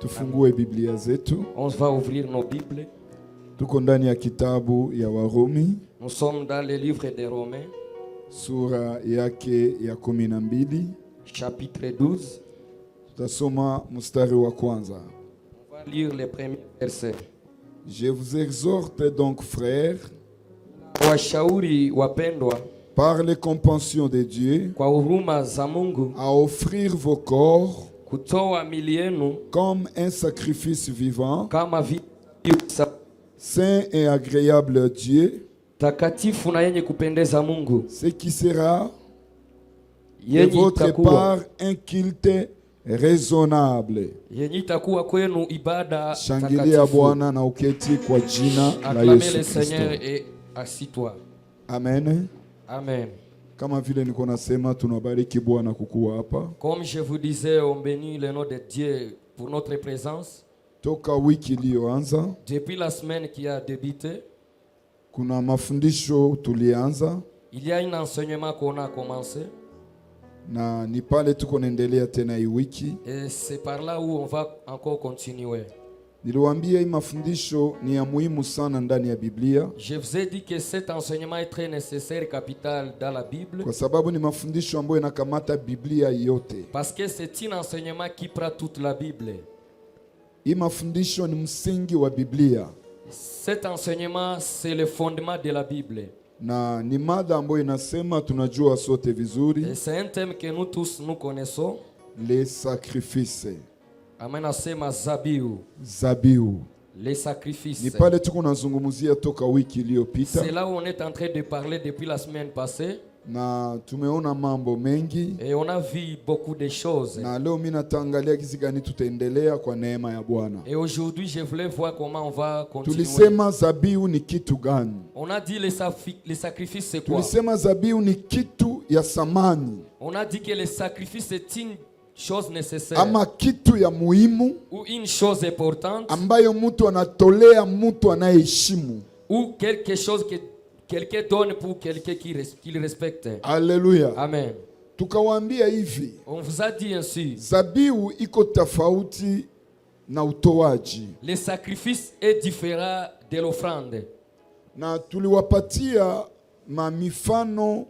Tufungue Biblia zetu. On va ouvrir nos Bibles. Tuko ndani ya kitabu ya Warumi. Nous sommes dans le livre des Romains. Sura yake ya 12. Chapitre 12. Tutasoma mstari wa kwanza. On va lire les premiers versets. Je vous exhorte donc, frères, Washauri wapendwa, par les compassions de Dieu, kwa huruma za Mungu, à offrir vos corps kutoa miili yenu comme un sacrifice vivant, kama saint et agréable à Dieu, takatifu na yenye kupendeza Mungu, ce qui sera de yenye votre itakuwa part un culte raisonnable. yenye itakuwa kwenu ibada Shangilia takatifu. Bwana na uketi kwa jina la Acclamez Yesu le Seigneur Kristo. et assis-toi. Amen. Amen. Kama vile niko nasema, tunabariki Bwana kukuwa hapa. Comme je vous disais, on bénit le nom de Dieu pour notre présence. Toka wiki iliyoanza Depuis la semaine qui a débuté, kuna mafundisho tulianza, il y a un enseignement qu'on a commencé. na ni pale tuko naendelea tena hii wiki. Et c'est par là où on va encore continuer. Niliwaambia hii mafundisho ni ya muhimu sana ndani ya Biblia, Je vous ai dit que cet enseignement est très nécessaire et capital dans la Bible. kwa sababu ni mafundisho ambayo inakamata Biblia yote. Parce que c'est un enseignement qui prend toute la Bible. Hii mafundisho ni msingi wa Biblia, Cet enseignement, c'est le fondement de la Bible. na ni mada ambayo inasema, tunajua sote vizuri, Et c'est un thème que nous tous nous connaissons. les sacrifices. Amen, asema zabiu. Zabiu. Les sacrifices. Ni pale tuko nazungumzia toka wiki iliyopita, C'est là où on est en train de parler depuis la semaine passée. na tumeona mambo mengi, Et on a vu beaucoup de choses. na leo mimi nataangalia jinsi gani tutaendelea kwa neema ya Bwana. Et aujourd'hui, je voulais voir comment on va continuer. Tulisema zabiu ni kitu gani? On a dit les sacrifices, c'est quoi? Tulisema zabiu ni kitu ya samani, On a dit que les sacrifices, c'est une chose nécessaire. ama kitu ya muhimu Ou une chose importante. ambayo mtu anatolea mtu anayeheshimu. Ou quelque chose que quelqu'un donne pour quelqu'un qui le respecte. Haleluya. Amen. Tukawaambia hivi, On vous a dit ainsi. zabiu iko tofauti na utoaji, Le sacrifice est différent de l'offrande. na tuliwapatia mifano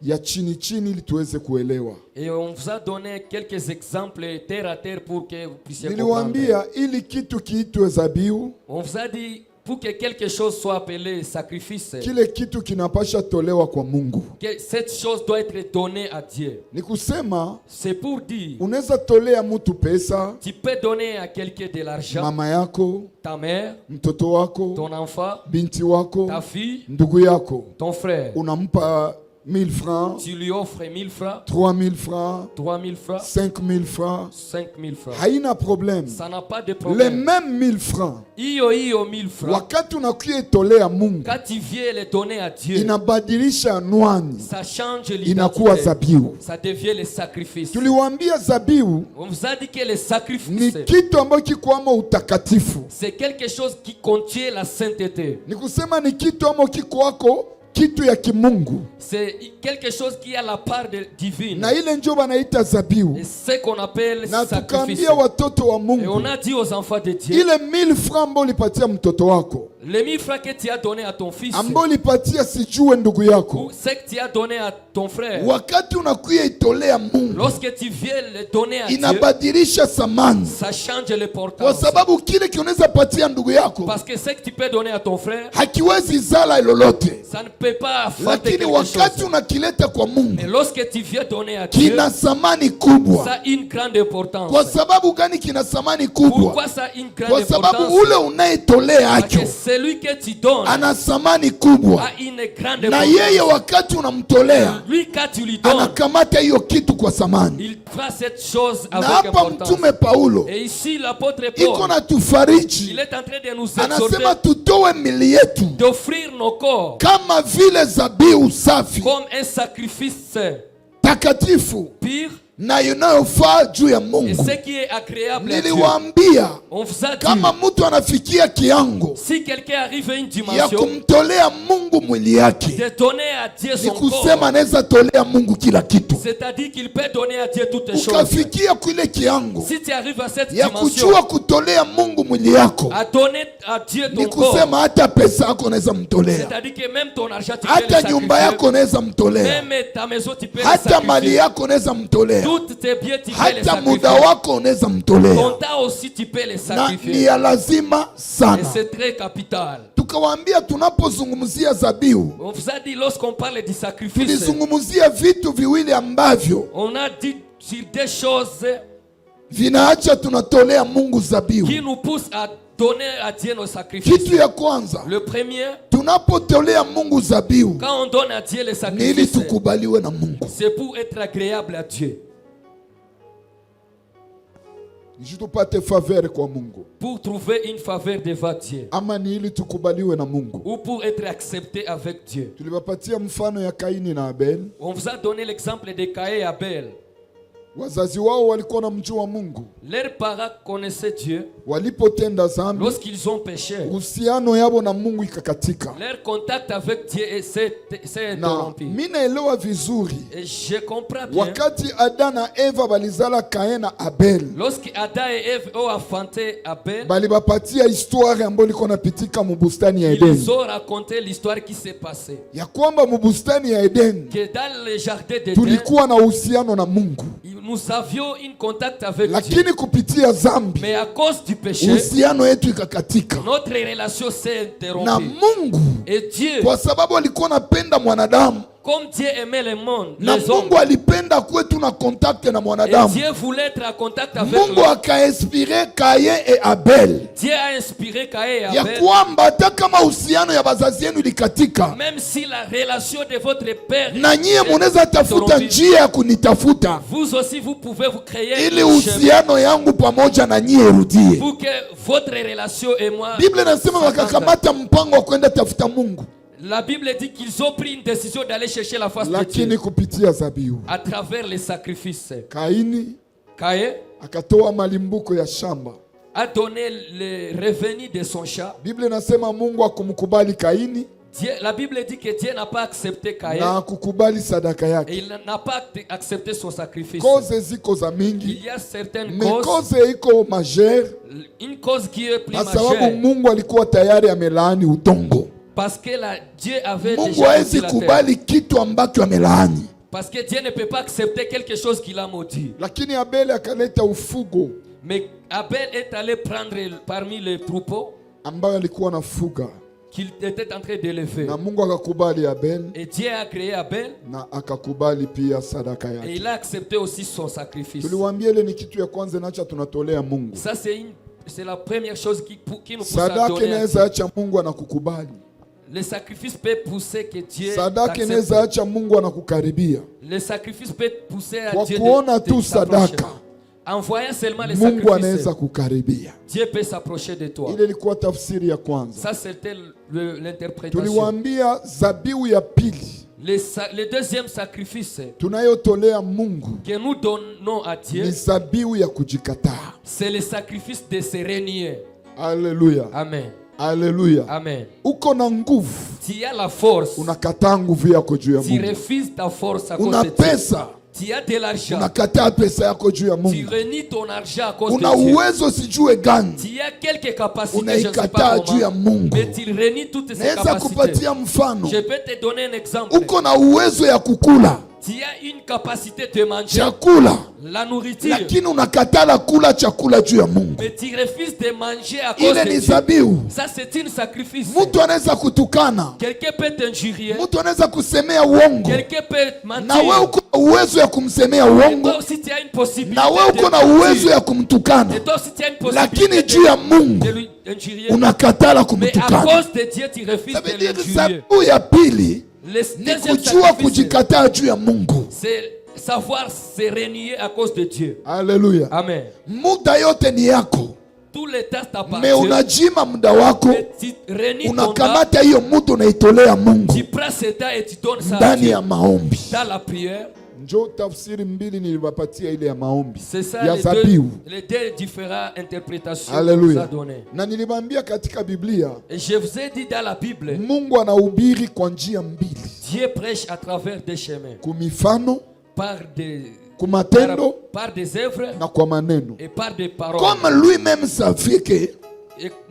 ya chini chini ili tuweze kuelewa. Et on vous a donné quelques exemples terre à terre pour que vous puissiez comprendre. Niliwaambia ili kitu kiitwe zabiu, On vous a dit pour que quelque chose soit appelé sacrifice, kile kitu kinapasha tolewa kwa Mungu. que cette chose doit être donnée à Dieu. Ni kusema C'est pour dire, unaweza tolea mtu pesa, tu peux donner à quelqu'un de l'argent, mama yako, ta mère, mtoto wako, ton enfant, binti wako, ta fille, ndugu yako, ton frère. unampa 1000 francs, Tu lui offres 1000 francs, 3000 francs, 3000 francs, 5000 francs, 5000 francs. haina problème. Ça n'a pas de Les problème. mêmes 1000 francs, Hiyo 1000 francs, wakati unakuya itolea Mungu, quand tu viens les donner à Dieu, inabadilisha anwani, ça change inakuwa l'identité. zabiu. Ça devient le sacrifice. Tuliwaambia zabiu On vous a dit que le ni sacrifice, kitu ambacho kikwamo utakatifu. c'est quelque chose qui contient la sainteté. Ni kusema ni kitu ambacho kikwako kitu ya kimungu, C'est quelque chose qui a la part divine. na ile ndio banaita zabiu. Et c'est ce qu'on appelle Na sacrifice. tukaambia watoto wa Et Mungu, on a dit aux enfants de Dieu, ile 1000 francs ambao ulipatia mtoto wako, les 1000 francs que tu as donné à ton fils, ambao ulipatia sijue ndugu ou yako, ce que tu as donné à ton frère, wakati unakuya itolea Mungu, lorsque tu viens le donner à Dieu, inabadilisha thamani, ça change kwa l'importance. sababu kile kinaweza patia ndugu yako Parce que ce que tu peux donner à ton frère, hakiwezi zala lolote, ça ne peut pas faire lakini quelque wakati chose. unakileta kwa Mungu Mais lorsque tu viens donner à Dieu, kina thamani kubwa. ça a une grande importance. Kwa sababu gani kina thamani kubwa? Pourquoi ça a une grande Kwa sababu importance? ule unayetolea Parce hacho que celui que tu donnes ana thamani kubwa, a une grande na importance. yeye wakati unamtolea Lui, quand tu lui donnes, anakamata hiyo kitu kwa thamani. il fera cette chose Na avec hapa importance. mtume Paulo Et ici, l'apôtre iko Paul, na il tufariji, est en train de nous anasema exhorter tutoe mili yetu d'offrir nos corps kama vile zabihu safi comme un sacrifice takatifu pur na inayofaa juu ya et Mungu. ce qui est agréable à Dieu. Niliwaambia On vous a dit, kama mtu anafikia kiango si quelqu'un arrive à une ya dimension kumtolea Mungu mwili yake, de donner à Dieu ni son kusema corps, anaweza tolea Mungu kila kitu. c'est-à-dire qu'il peut donner à Dieu toutes les choses. Ukafikia kule kiango Si tu arrives à cette ya dimension, kujua kutolea Mungu mwili yako, à donner à Dieu ni ton corps, kusema hata pesa yako unaweza mtolea, c'est-à-dire que même ton argent, tu peux hata le nyumba yako sacrifier, unaweza mtolea, même ta maison, tu peux le hata mali sacrifier, yako unaweza mtolea, toutes tes biens, tu peux les hata muda sacrifier, wako unaweza mtolea, ton temps aussi, tu peux les na ni sacrifier, ya lazima et sana. c'est très capital. Tukawaambia tunapozungumzia zabihu, On vous a dit, lorsqu'on parle du sacrifice, tulizungumzia vitu viwili ambavyo on a dit sur des choses vinaacha tunatolea Mungu zabihu. qui nous poussent à donner à Dieu nos sacrifices. Kitu ya kwanza, Le premier, tunapotolea Mungu zabihu quand on donne à Dieu les ni ili sacrifices, tukubaliwe na Mungu. c'est pour être agréable à Dieu, Ni tupate faveur kwa Mungu, pour trouver une faveur devant Dieu, ama ni ili tukubaliwe na Mungu. ou pour être accepté avec Dieu. Tuliwapatia mfano ya Kaini na Abel. On vous a donné l'exemple de Caïn et Abel. Wazazi wao walikuwa na mjua Mungu, Leurs parents connaissaient Dieu. walipotenda dhambi, Lorsqu'ils ont péché, uhusiano yabo na Mungu ikakatika. leur contact avec Dieu s'est Na interrompu. mimi naelewa vizuri, Et je comprends bien. wakati Ada na Eva balizala Kain na Abel, Lorsque Adam et Ève ont enfanté Abel, balibapatia histoire ambayo liko napitika mubustani ya Eden, ils ont raconté l'histoire qui s'est passée. ya kwamba mubustani ya Eden Que dans le jardin d'Éden, tulikuwa na uhusiano na Mungu, nous avions un contact avec Dieu. lakini kupitia zambi Mais à cause du péché, uhusiano yetu ikakatika notre relation s'est na interrompue. Mungu, Et Dieu, kwa sababu alikuwa anapenda mwanadamu, comme Dieu aimait le monde, na les hommes, Mungu alipenda kwetu na kontakte na et mwanadamu. Dieu voulait être en contact avec Mungu l'homme. akainspire Kain et Abel Dieu a inspiré Caïn et ya Abel. kwamba hata kama uhusiano ya bazazi yenu ilikatika, Même si la relation de votre père na nyie est munaweza tafuta interrompue, njia ya kunitafuta vous aussi vous pouvez vous créer ili un chemin uhusiano yangu pamoja na nyie irudie. pour que votre relation et moi. Biblia inasema wakakamata mpango wa kwenda tafuta Mungu, La Bible dit qu'ils ont pris une décision d'aller chercher la face de lakini Dieu kupitia zabihu à travers les sacrifices. Kaini Caïn akatoa malimbuko ya shamba. a donné les revenus de son champ. Biblia inasema Mungu akumkubali Kaini Dieu, la Bible dit que Dieu n'a pas accepté na Caïn akukubali sadaka et yake. il n'a pas accepté son sacrifice. Koze ziko za mingi, Il y a certaines me causes. koze iko majeur, Une cause qui est plus kwa sababu majeure. Mungu alikuwa tayari amelaani udongo. Parce que Dieu avait Mungu déjà hawezi maudit la terre. kubali kitu ambacho amelaani. Parce que Dieu ne peut pas accepter quelque chose qu'il a maudit. Lakini Abeli akaleta ufugo Mais Abel est allé prendre parmi les troupeaux ambayo alikuwa anafuga, qu'il était en train d'élever. na Mungu akakubali Abel Et Dieu a créé Abel na akakubali pia sadaka et yake. il a accepté aussi son sacrifice. Tuliwaambia ile ni kitu ya kwanza inacha tunatolea Mungu. Ça, c'est la première chose qui nous pousse à Sadaka donner à inaweza Dieu. acha Mungu anakukubali. Le sacrifice peut pousser que Dieu Sadaka inaweza t'accepte. acha Mungu anakukaribia. Le sacrifice peut pousser à Kwa Dieu kuona tu de s'approcher. sadaka, En voyant seulement les Mungu sacrifices, anaweza kukaribia. Dieu peut s'approcher de toi. Ile ilikuwa tafsiri ya kwanza. Ça, c'était l'interprétation. Tuliwaambia zabihu ya pili Le deuxième sacrifice tunayotolea Mungu que nous donnons à Dieu, ni zabihu ya kujikataa. c'est le sacrifice de se renier. Haleluya, Amen. haleluya. Amen. Uko na nguvu, Tu as la force. unakataa nguvu yako juu ya Tu Mungu. refuses ta force à cause Una de Dieu. pesa, Tu as de l'argent. unakataa pesa yako juu ya Tu Mungu. renies ton argent à cause Una de Dieu. uwezo sijue gani, Tu as quelques capacités, je ne sais unaikataa pas juu ya comment, Mungu. mais tu renies toutes ces Naweza capacités. kupatia mfano. Je peux te donner un exemple. Uko na uwezo ya kukula Tu as une capacité de manger chakula, la nourriture, lakini unakatala kula chakula juu ya Mungu. mais tu refuses de manger à cause Ile de ni Dieu. zabihu. Ça, c'est un sacrifice. Mtu anaweza kutukana, Quelqu'un peut t'injurier. mtu anaweza kusemea uongo, Quelqu'un peut na wewe mentir. uko na uwezo ya kumsemea Et uongo, toi aussi, tu as une possibilité na wewe uko na de uwezo mentir. ya kumtukana, Et toi aussi, tu as une lakini possibilité juu ya Mungu de lui injurier. unakatala Mais à kumtukana. cause de Dieu, tu refuses de Sabidi l'injurier. zabihu ya pili Le ni deuxième kujua sacrifice, kujikataa juu ya Mungu. c'est savoir se renier à cause de Dieu. Haleluya. Amen. Muda yote ni yako, Tout le temps me t'appartient. unajima muda wako, Mais tu renies ton temps, unakamata hiyo muda unaitolea Mungu tu prends ce temps et tu donnes ça à ndani Dieu. ya maombi. Dans la prière, Njo tafsiri mbili niliwapatia ile ya maombi C'est ça ya zabihu. les deux différentes interprétations qu'on Haleluya. nous a données. Na niliwaambia katika Biblia Et je vous ai dit dans la Bible, Mungu anahubiri kwa njia mbili, Dieu prêche à travers des chemins, kumifano, par des kumatendo par des œuvres na kwa maneno. et par des paroles. Comme lui-même savait que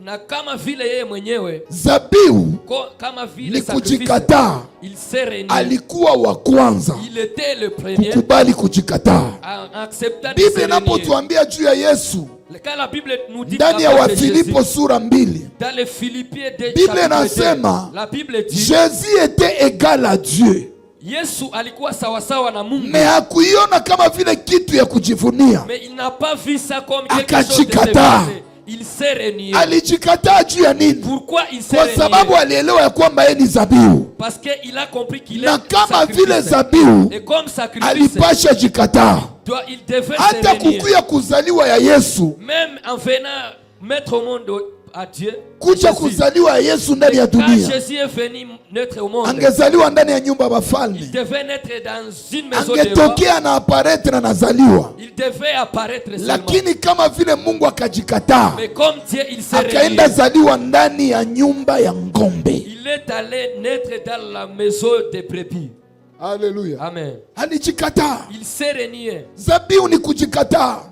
Na kama vile yeye mwenyewe zabihu kama vile ni sacrifice, kujikataa, il s'est renié. alikuwa wa kwanza Il était le premier kukubali kujikataa. à accepter de Biblia se renier. inapotuambia juu ya Yesu Quand la Bible nous dit ndani ya Wafilipo sura 2, dans les Philippiens de Biblia chapitre 2, inasema la Bible dit Jésus était égal à Dieu, Yesu alikuwa sawasawa na Mungu, mais hakuiona kama vile kitu ya kujivunia, mais il n'a pas vu ça comme quelque chose de akajikataa. se vanter. Il s'est renié. Alijikataa juu ya nini? Pourquoi il s'est Kwa renié? sababu alielewa ya kwamba yeye ni zabihu, Parce qu'il a compris qu'il est na kama vile sacrifice. zabihu Et comme sacrifice, alipasha jikataa. il devait Hata se renier. kukuya kuzaliwa ya Yesu, Même en venant mettre au monde à Dieu, kuja Jésus, kuzaliwa ya Yesu ndani ya quand dunia, Jésus est venu naître au monde, angezaliwa ndani ya nyumba ya il bafalme, devait naître dans une maison de roi. angetokea na aparetre na nazaliwa. Il devait apparaître seulement. Lakini kama vile Mungu akajikataa, Mais comme Dieu, il s'est akaenda renié. zaliwa ndani ya nyumba ya ng'ombe. Il est allé naître dans la maison des brebis. Haleluya, Amen. alijikataa. Il s'est renié. Zabihu ni kujikataa.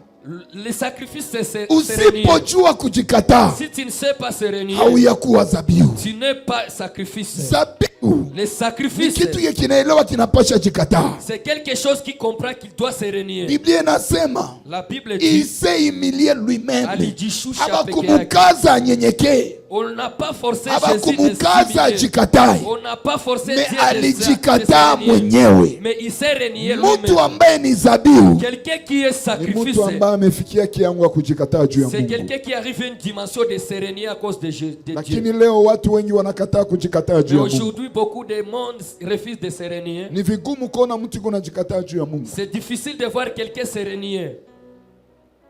Le sacrifice, c'est se renier. Usipojua kujikataa, Si tu ne sais pas se renier, hauyakuwa zabihu. tu n'es pas sacrifice. Zabihu Le ni sacrifice, kitu ye kinaelewa kinapasha jikataa. c'est quelque chose qui comprend qu'il doit se renier. Biblia inasema La Bible il dit, s'est humilié lui-même, alijishusha peke yake. hawakumukaza anyenyekee, On n'a pas forcé Jésus de hawakumukaza s'humilier. ajikatae, On n'a pas forcé me Dieu de alijikataa se renier. mwenyewe. Mais il s'est renié Mtu lui-même. ambaye ni zabihu Quelqu'un qui est ni sacrifice, mtu ambaye amefikia kiwango ya kujikataa juu ya c'est Mungu. quelqu'un qui arrive à une dimension de se renier à cause de Dieu. Lakini leo watu wengi wanakataa kujikataa Mais juu ya Mungu. aujourd'hui, beaucoup de monde refuse de se renier. Ni vigumu kuona mtu kuna jikataa juu ya Mungu. C'est difficile de voir quelqu'un se renier.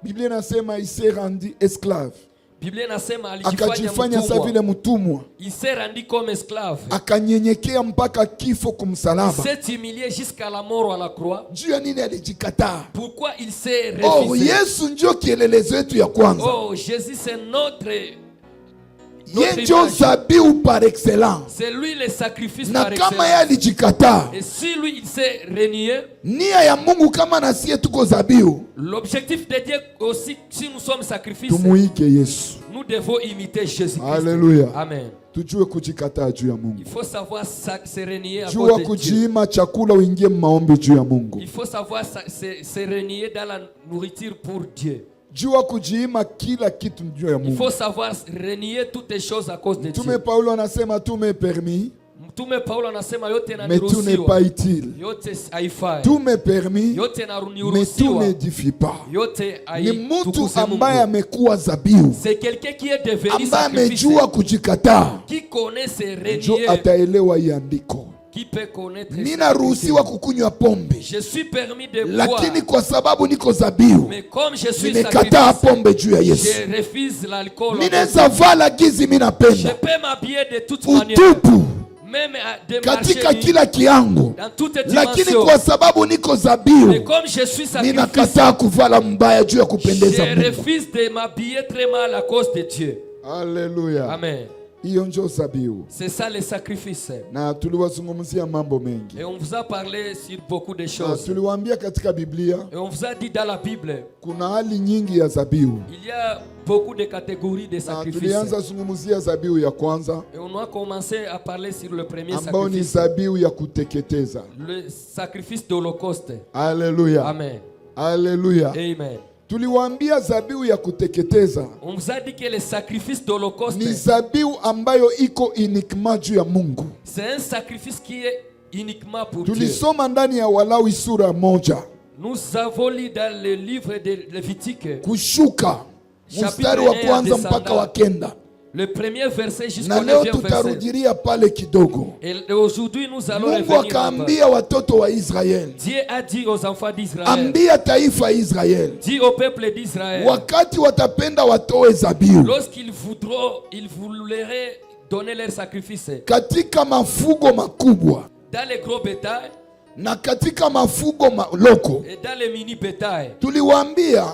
Biblia inasema il s'est rendu esclave, Biblia inasema akajifanya sa vile mtumwa, il s'est rendu comme esclave. akanyenyekea mpaka kifo Il kumsalaba. s'est humilié jusqu'à la mort à la croix. Juu ya nini alijikataa? Pourquoi il s'est Oh, refusé? Yesu ndio kielelezo yetu ya kwanza. Oh, Jésus c'est notre Yeye ndio image. zabihu par excellence. C'est lui le sacrifice Na par kama yeye excellence. alijikataa, Et si lui il s'est renié, nia ya Mungu kama na sie tuko zabihu, l'objectif de Dieu aussi, si nous sommes sacrifices, tumuike Yesu. nous devons imiter Jésus-Christ. Haleluya. Amen. Tujue kujikataa juu ya Mungu. Il faut savoir se renier à Jua cause de Dieu. kujiima chakula, uingie maombi juu ya Mungu. Il faut savoir se renier dans la nourriture pour Dieu. Jua kujiima kila kitu juu ya Il Mungu. faut savoir renier toutes les choses à cause de Mtume Dieu. Paulo anasema tume permis Mtume Paulo anasema yote mais tout n'est yanaruhusiwa, pas utile. yote haifai, Tume permis yote mais tout yanaruhusiwa, n'édifie pas. yote Ni mtu haitukuze ambaye Mungu. amekuwa zabihu, C'est quelqu'un qui est devenu ambaye sacrifice, amejua kujikataa, qui connaît ses njo reniers, ataelewa hii andiko. qui peut connaître ses Ninaruhusiwa reniers. kukunywa pombe, Je suis permis de boire, lakini kwa sababu niko zabihu, mais comme je suis nimekataa sacrifice, pombe juu ya Yesu. je refuse l'alcool. Ninaweza vala gizi Je minapenda, peux m'habiller de toute manière, utupu même de katika marcher kila kiango, dans toutes lakini dimensions. kwa sababu niko Mais zabihu, comme je suis sacrifice, ninakataa kuvala mbaya juu ya kupendeza je Mungu. refuse de m'habiller très mal à cause de Dieu. Haleluya. Amen. Hiyo njo zabihu, C'est ça le sacrifice. na tuliwazungumzia mambo mengi, Et on vous a parlé sur beaucoup de na choses. tuliwaambia katika Biblia Et on vous a dit dans la Bible, kuna hali nyingi ya zabihu, il y a beaucoup de catégories de na sacrifices. tulianza zungumzia zabihu ya kwanza Et on a commencé à parler sur le premier ambao ni sacrifice, zabihu ya kuteketeza. le sacrifice d'Holocauste. Haleluya, Amen. haleluya. Amen. Tuliwaambia zabihu ya kuteketeza On vous a dit que le sacrifice ni d'Holocauste, zabihu ambayo iko uniquement juu ya Mungu. c'est un sacrifice qui est uniquement pour Dieu. Tulisoma ndani ya Walawi sura 1 Nous avons lu dans le livre de Lévitique, kushuka mstari wa kwanza mpaka wa kenda, le premier verset jusqu'au na leo 9e verset. tutarudilia pale kidogo. Et aujourd'hui, nous allons Mungu revenir là-bas. akaambia watoto wa Israeli, Dieu a dit aux enfants d'Israël, ambia taifa ya Israeli, dit au peuple d'Israël, wakati watapenda watoe zabihu lorsqu'ils voudront, ils voudraient donner leur sacrifice katika mafugo makubwa, dans les gros bétails, Na katika mafugo loko, Et dans les mini bétail. tuliwaambia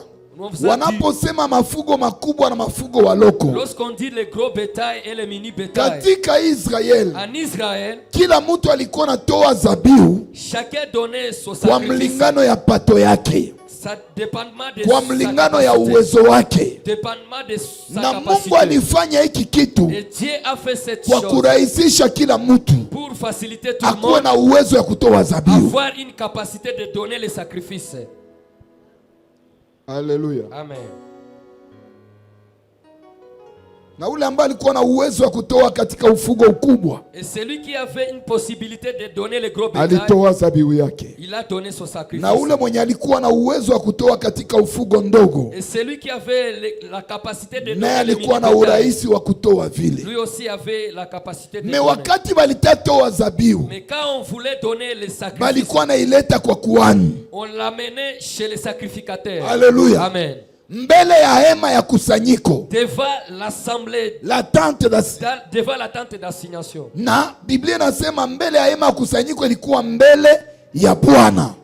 wanaposema mafugo makubwa na mafugo wa loko, Lorsqu'on dit les gros bétail et les mini bétail. katika Israel, En Israël, kila mtu alikuwa natoa zabihu chacun donnait son kwa sacrifice. mlingano ya pato yake, Ça dépendement de kwa sa mlingano ya capacité. uwezo wake. Dépendement de sa Na capacité. Mungu alifanya hiki kitu Et Dieu a fait cette kwa chose kurahisisha kila mtu pour faciliter tout le akuwe monde na uwezo ya kutoa zabihu. avoir une capacité de donner les sacrifices. Haleluya. Amen. Na ule ambaye alikuwa na uwezo wa kutoa katika ufugo ukubwa, Et celui qui avait une possibilité de donner les gros bétail, alitoa zabihu yake. il a donné son sacrifice. Na ule mwenye alikuwa na uwezo wa kutoa katika ufugo ndogo, Et celui qui avait la capacité de naye donner les alikuwa na mini-bétail, urahisi wa kutoa vile. lui aussi avait la capacité de Me donner. wakati walitatoa zabihu, Mais quand on voulait donner les sacrifices, balikuwa naileta kwa kuhani, on l'amenait chez les sacrificateurs. Alléluia. Amen. mbele ya hema ya kusanyiko, Devant l'assemblée, la tente devant la tente d'assignation. na Biblia inasema mbele ya hema ya kusanyiko ilikuwa mbele ya Bwana.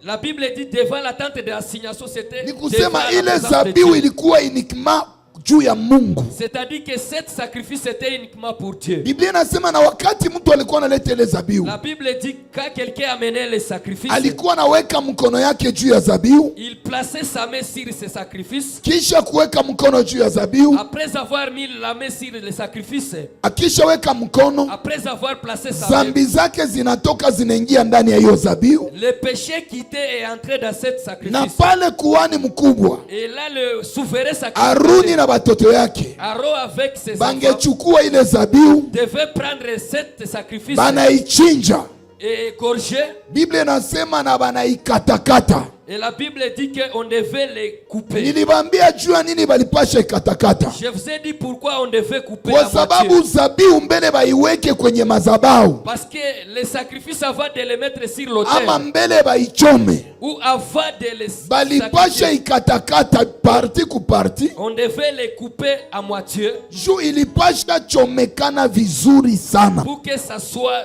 La Bible dit devant la tente d'assignation, c'était Ni devant kusema la ile présence de zabihu Dieu. ilikuwa uniquement juu ya Mungu. C'est-à-dire que cet sacrifice était uniquement pour Dieu. Biblia inasema na wakati mtu alikuwa analeta ile zabihu, La Bible dit quand quelqu'un amenait les sacrifices, alikuwa anaweka mkono yake juu ya zabihu, il plaçait sa main sur ces sacrifices. kisha kuweka mkono juu ya zabihu, Après avoir mis la main sur les sacrifices, akishaweka mkono, après avoir placé sa main, zambi zake zinatoka zinaingia ndani ya hiyo zabihu, le péché quittait et entrait dans cette na sacrifice. pale kuhani mkubwa Et là, le souverain Aruni sacrificateur, na batoto yake Aaron avec ses enfants, bangechukua ile zabihu, devait prendre cette sacrifice banaichinja. et égorger. Biblia inasema na banaikatakata. Et la Bible dit qu'on devait les couper. Nilibambia juu ya nini balipasha ikatakata, Je vous ai dit pourquoi on devait couper kwa la sababu moitié. zabihu mbele baiweke kwenye mazabau, Parce que les sacrifices avant de les mettre sur ama l'autel mbele baichome, ou avant de les balipasha sacrifier, ikatakata parti ku parti, on devait les couper à moitié juu ilipasha chomekana vizuri sana. pour que ça soit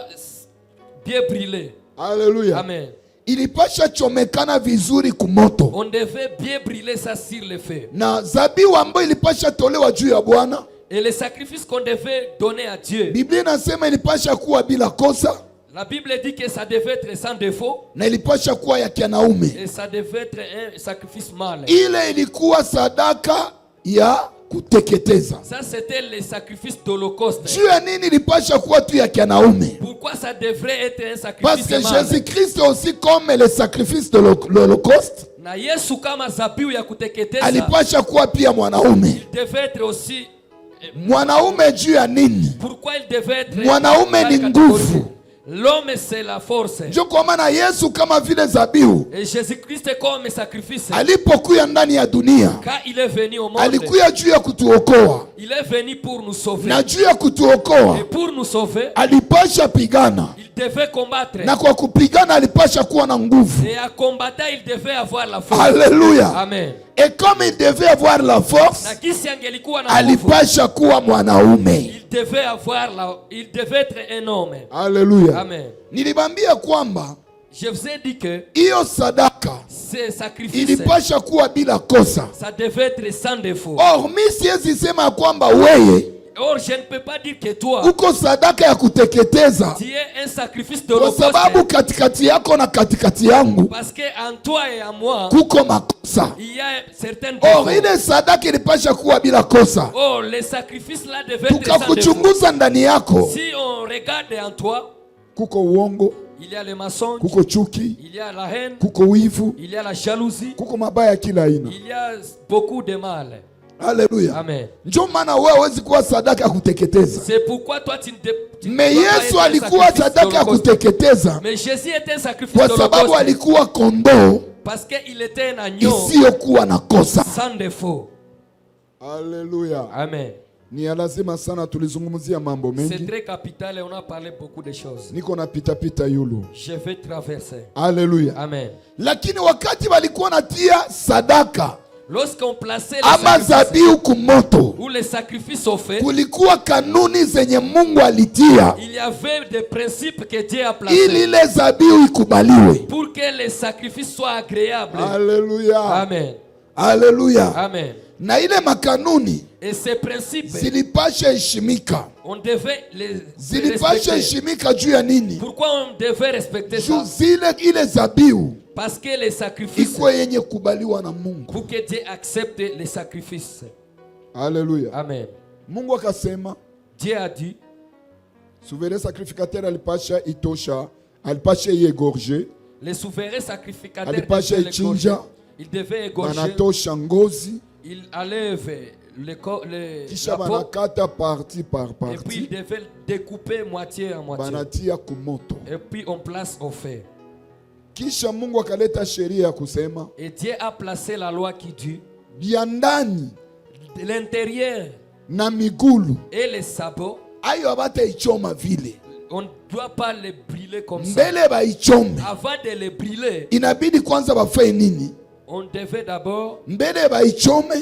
bien brûlé. Haleluya. Amen. Ilipasha chomekana vizuri kumoto, On devait bien brûler ça sur le feu. na zabihu ambayo ilipasha tolewa juu ya Bwana, Et les sacrifices qu'on devait donner à Dieu, Biblia inasema ilipasha kuwa bila kosa, la Bible dit que ça devait être sans défaut na ilipasha kuwa ya kianaume. et ça devait être un sacrifice mâle. Ile ilikuwa sadaka ya kuteketeza. Ça, c'était les sacrifices d'Holocauste. Juu ya nini ilipasha kuwa tu ya kianaume? Pourquoi ça devrait être un Parce sacrifice que mâle? Jésus-Christ aussi, comme le sacrifice de l'Holocauste, Na Yesu kama zabihu ya kuteketeza, alipasha kuwa pia mwanaume. il devait être aussi. Mwanaume juu ya nini? Pourquoi il devait être? Mwanaume ni nguvu. L'homme c'est la force. Ndio kwa maana Yesu kama vile zabihu Et Jésus-Christ comme sacrifice. alipokuya ndani ya dunia, Quand il est venu au monde, alikuya juu ya kutuokoa, il est venu pour nous sauver. na juu ya Et kutuokoa pour nous sauver, alipasha pigana, il devait combattre. na kwa kupigana alipasha kuwa na nguvu. Et à combattre, il devait avoir la force. Haleluya. Amen. Et comme il devait avoir la force, Na kisi angelikuwa na nguvu, alipasha kuwa mwanaume. il devait être un homme. Haleluya. Amen. Nilibambia kwamba Je vous ai dit que hiyo sadaka ces sacrifices, ilipasha kuwa bila kosa. ça devait être sans défaut. Or mi siwezi sema kwamba weye Or, je ne peux pas dire que toi, uko sadaka ya kuteketeza, tu es un sacrifice kwa d'Holocauste. sababu katikati yako na katikati yangu Parce qu'en toi et en moi, kuko makosa. il y a certaines Or défauts. ile sadaka ilipasha kuwa bila kosa. Or, les sacrifices là devaient être sans défaut. Tukakuchunguza ndani yako, Si on regarde en toi, kuko uongo, il y a le mensonge, kuko chuki, il y a la haine, kuko wivu, il y a la jalousie, kuko mabaya kila aina. il y a beaucoup de mal. Haleluya. Amen. Ndio maana wewe hawezi kuwa sadaka ya kuteketeza. C'est pourquoi toi tu ne Me dois pas Yesu être un alikuwa sacrifice sadaka ya d'Holocauste. kuteketeza Mais Jésus était un sacrifice kwa sababu d'Holocauste alikuwa kondoo parce qu'il était un agneau isiyokuwa na kosa. sans défaut. Haleluya. Amen. Ni ya lazima sana, tulizungumzia mambo C'est mengi. très capital et on a parlé beaucoup de choses. Niko na pita pita yulu. Je vais traverser. Haleluya. Amen. Lakini wakati walikuwa natia sadaka Lorsqu'on plaçait ama les sacrifices, zabihu kumoto, ou les sacrifices sont faits, kulikuwa kanuni zenye Mungu alitia il y avait des principes que Dieu a placés ili ile zabihu ikubaliwe. pour que les sacrifices soient agréables. Haleluya. Amen. Haleluya. Amen. Na ile makanuni Et ces principes, zilipasha heshimika. on devait les Zilipasha respecter. heshimika juu ya nini? Pourquoi on devait respecter Juu ça? ile zabihu Parce que les sacrifices, ikuwe yenye kubaliwa na Mungu. pour que Dieu accepte les sacrifices. Haleluya. Amen. Mungu akasema, Dieu a dit, souverain sacrificateur alipasha itosha, alipasha iegorge, les souverains sacrificateurs alipasha devaient ichinja, l'égorger. Ils devaient égorger, banatosha ngozi, ils enlèvent kisha la peau, banakata parti par et puis ils parti, devaient découper moitié en moitié. banatia kumoto. Et puis on place au feu. Kisha Mungu akaleta sheria ya kusema Et Dieu a placé la loi qui dit, bya ndani de l'intérieur na migulu et les sabots, ayo abataichoma vile, on ne doit pas les brûler comme ça. mbele baichome Avant de les brûler, inabidi kwanza bafanye nini? on devait d'abord, Mbele baichome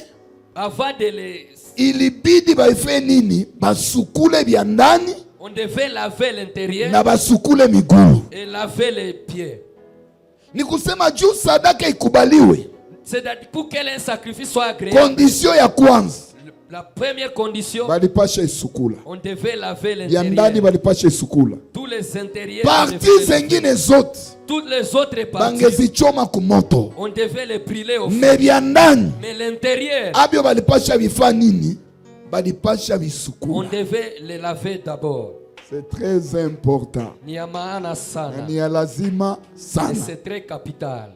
avant de les... ilibidi baifanye nini? Basukule bya ndani On devait laver l'intérieur na basukule migulu. et laver les pieds. Ni kusema juu sadaka ikubaliwe, C'est-à-dire pour que un sacrifice soit agréable. kondisio ya kwanza La première condition, balipasha isukula on devait laver bya ndani, l'intérieur. balipasha isukula. Tous les intérieurs, on Parti devait les- zengine zote toutes les autres parties, bangezichoma kumoto, on devait les brûler au feu. me bya ndani Mais l'intérieur, abyo balipasha bifa nini? Balipasha on bisukula. devait les laver d'abord. C'est très important Ni ya maana na sana. ni ya lazima Et sana. c'est très capital.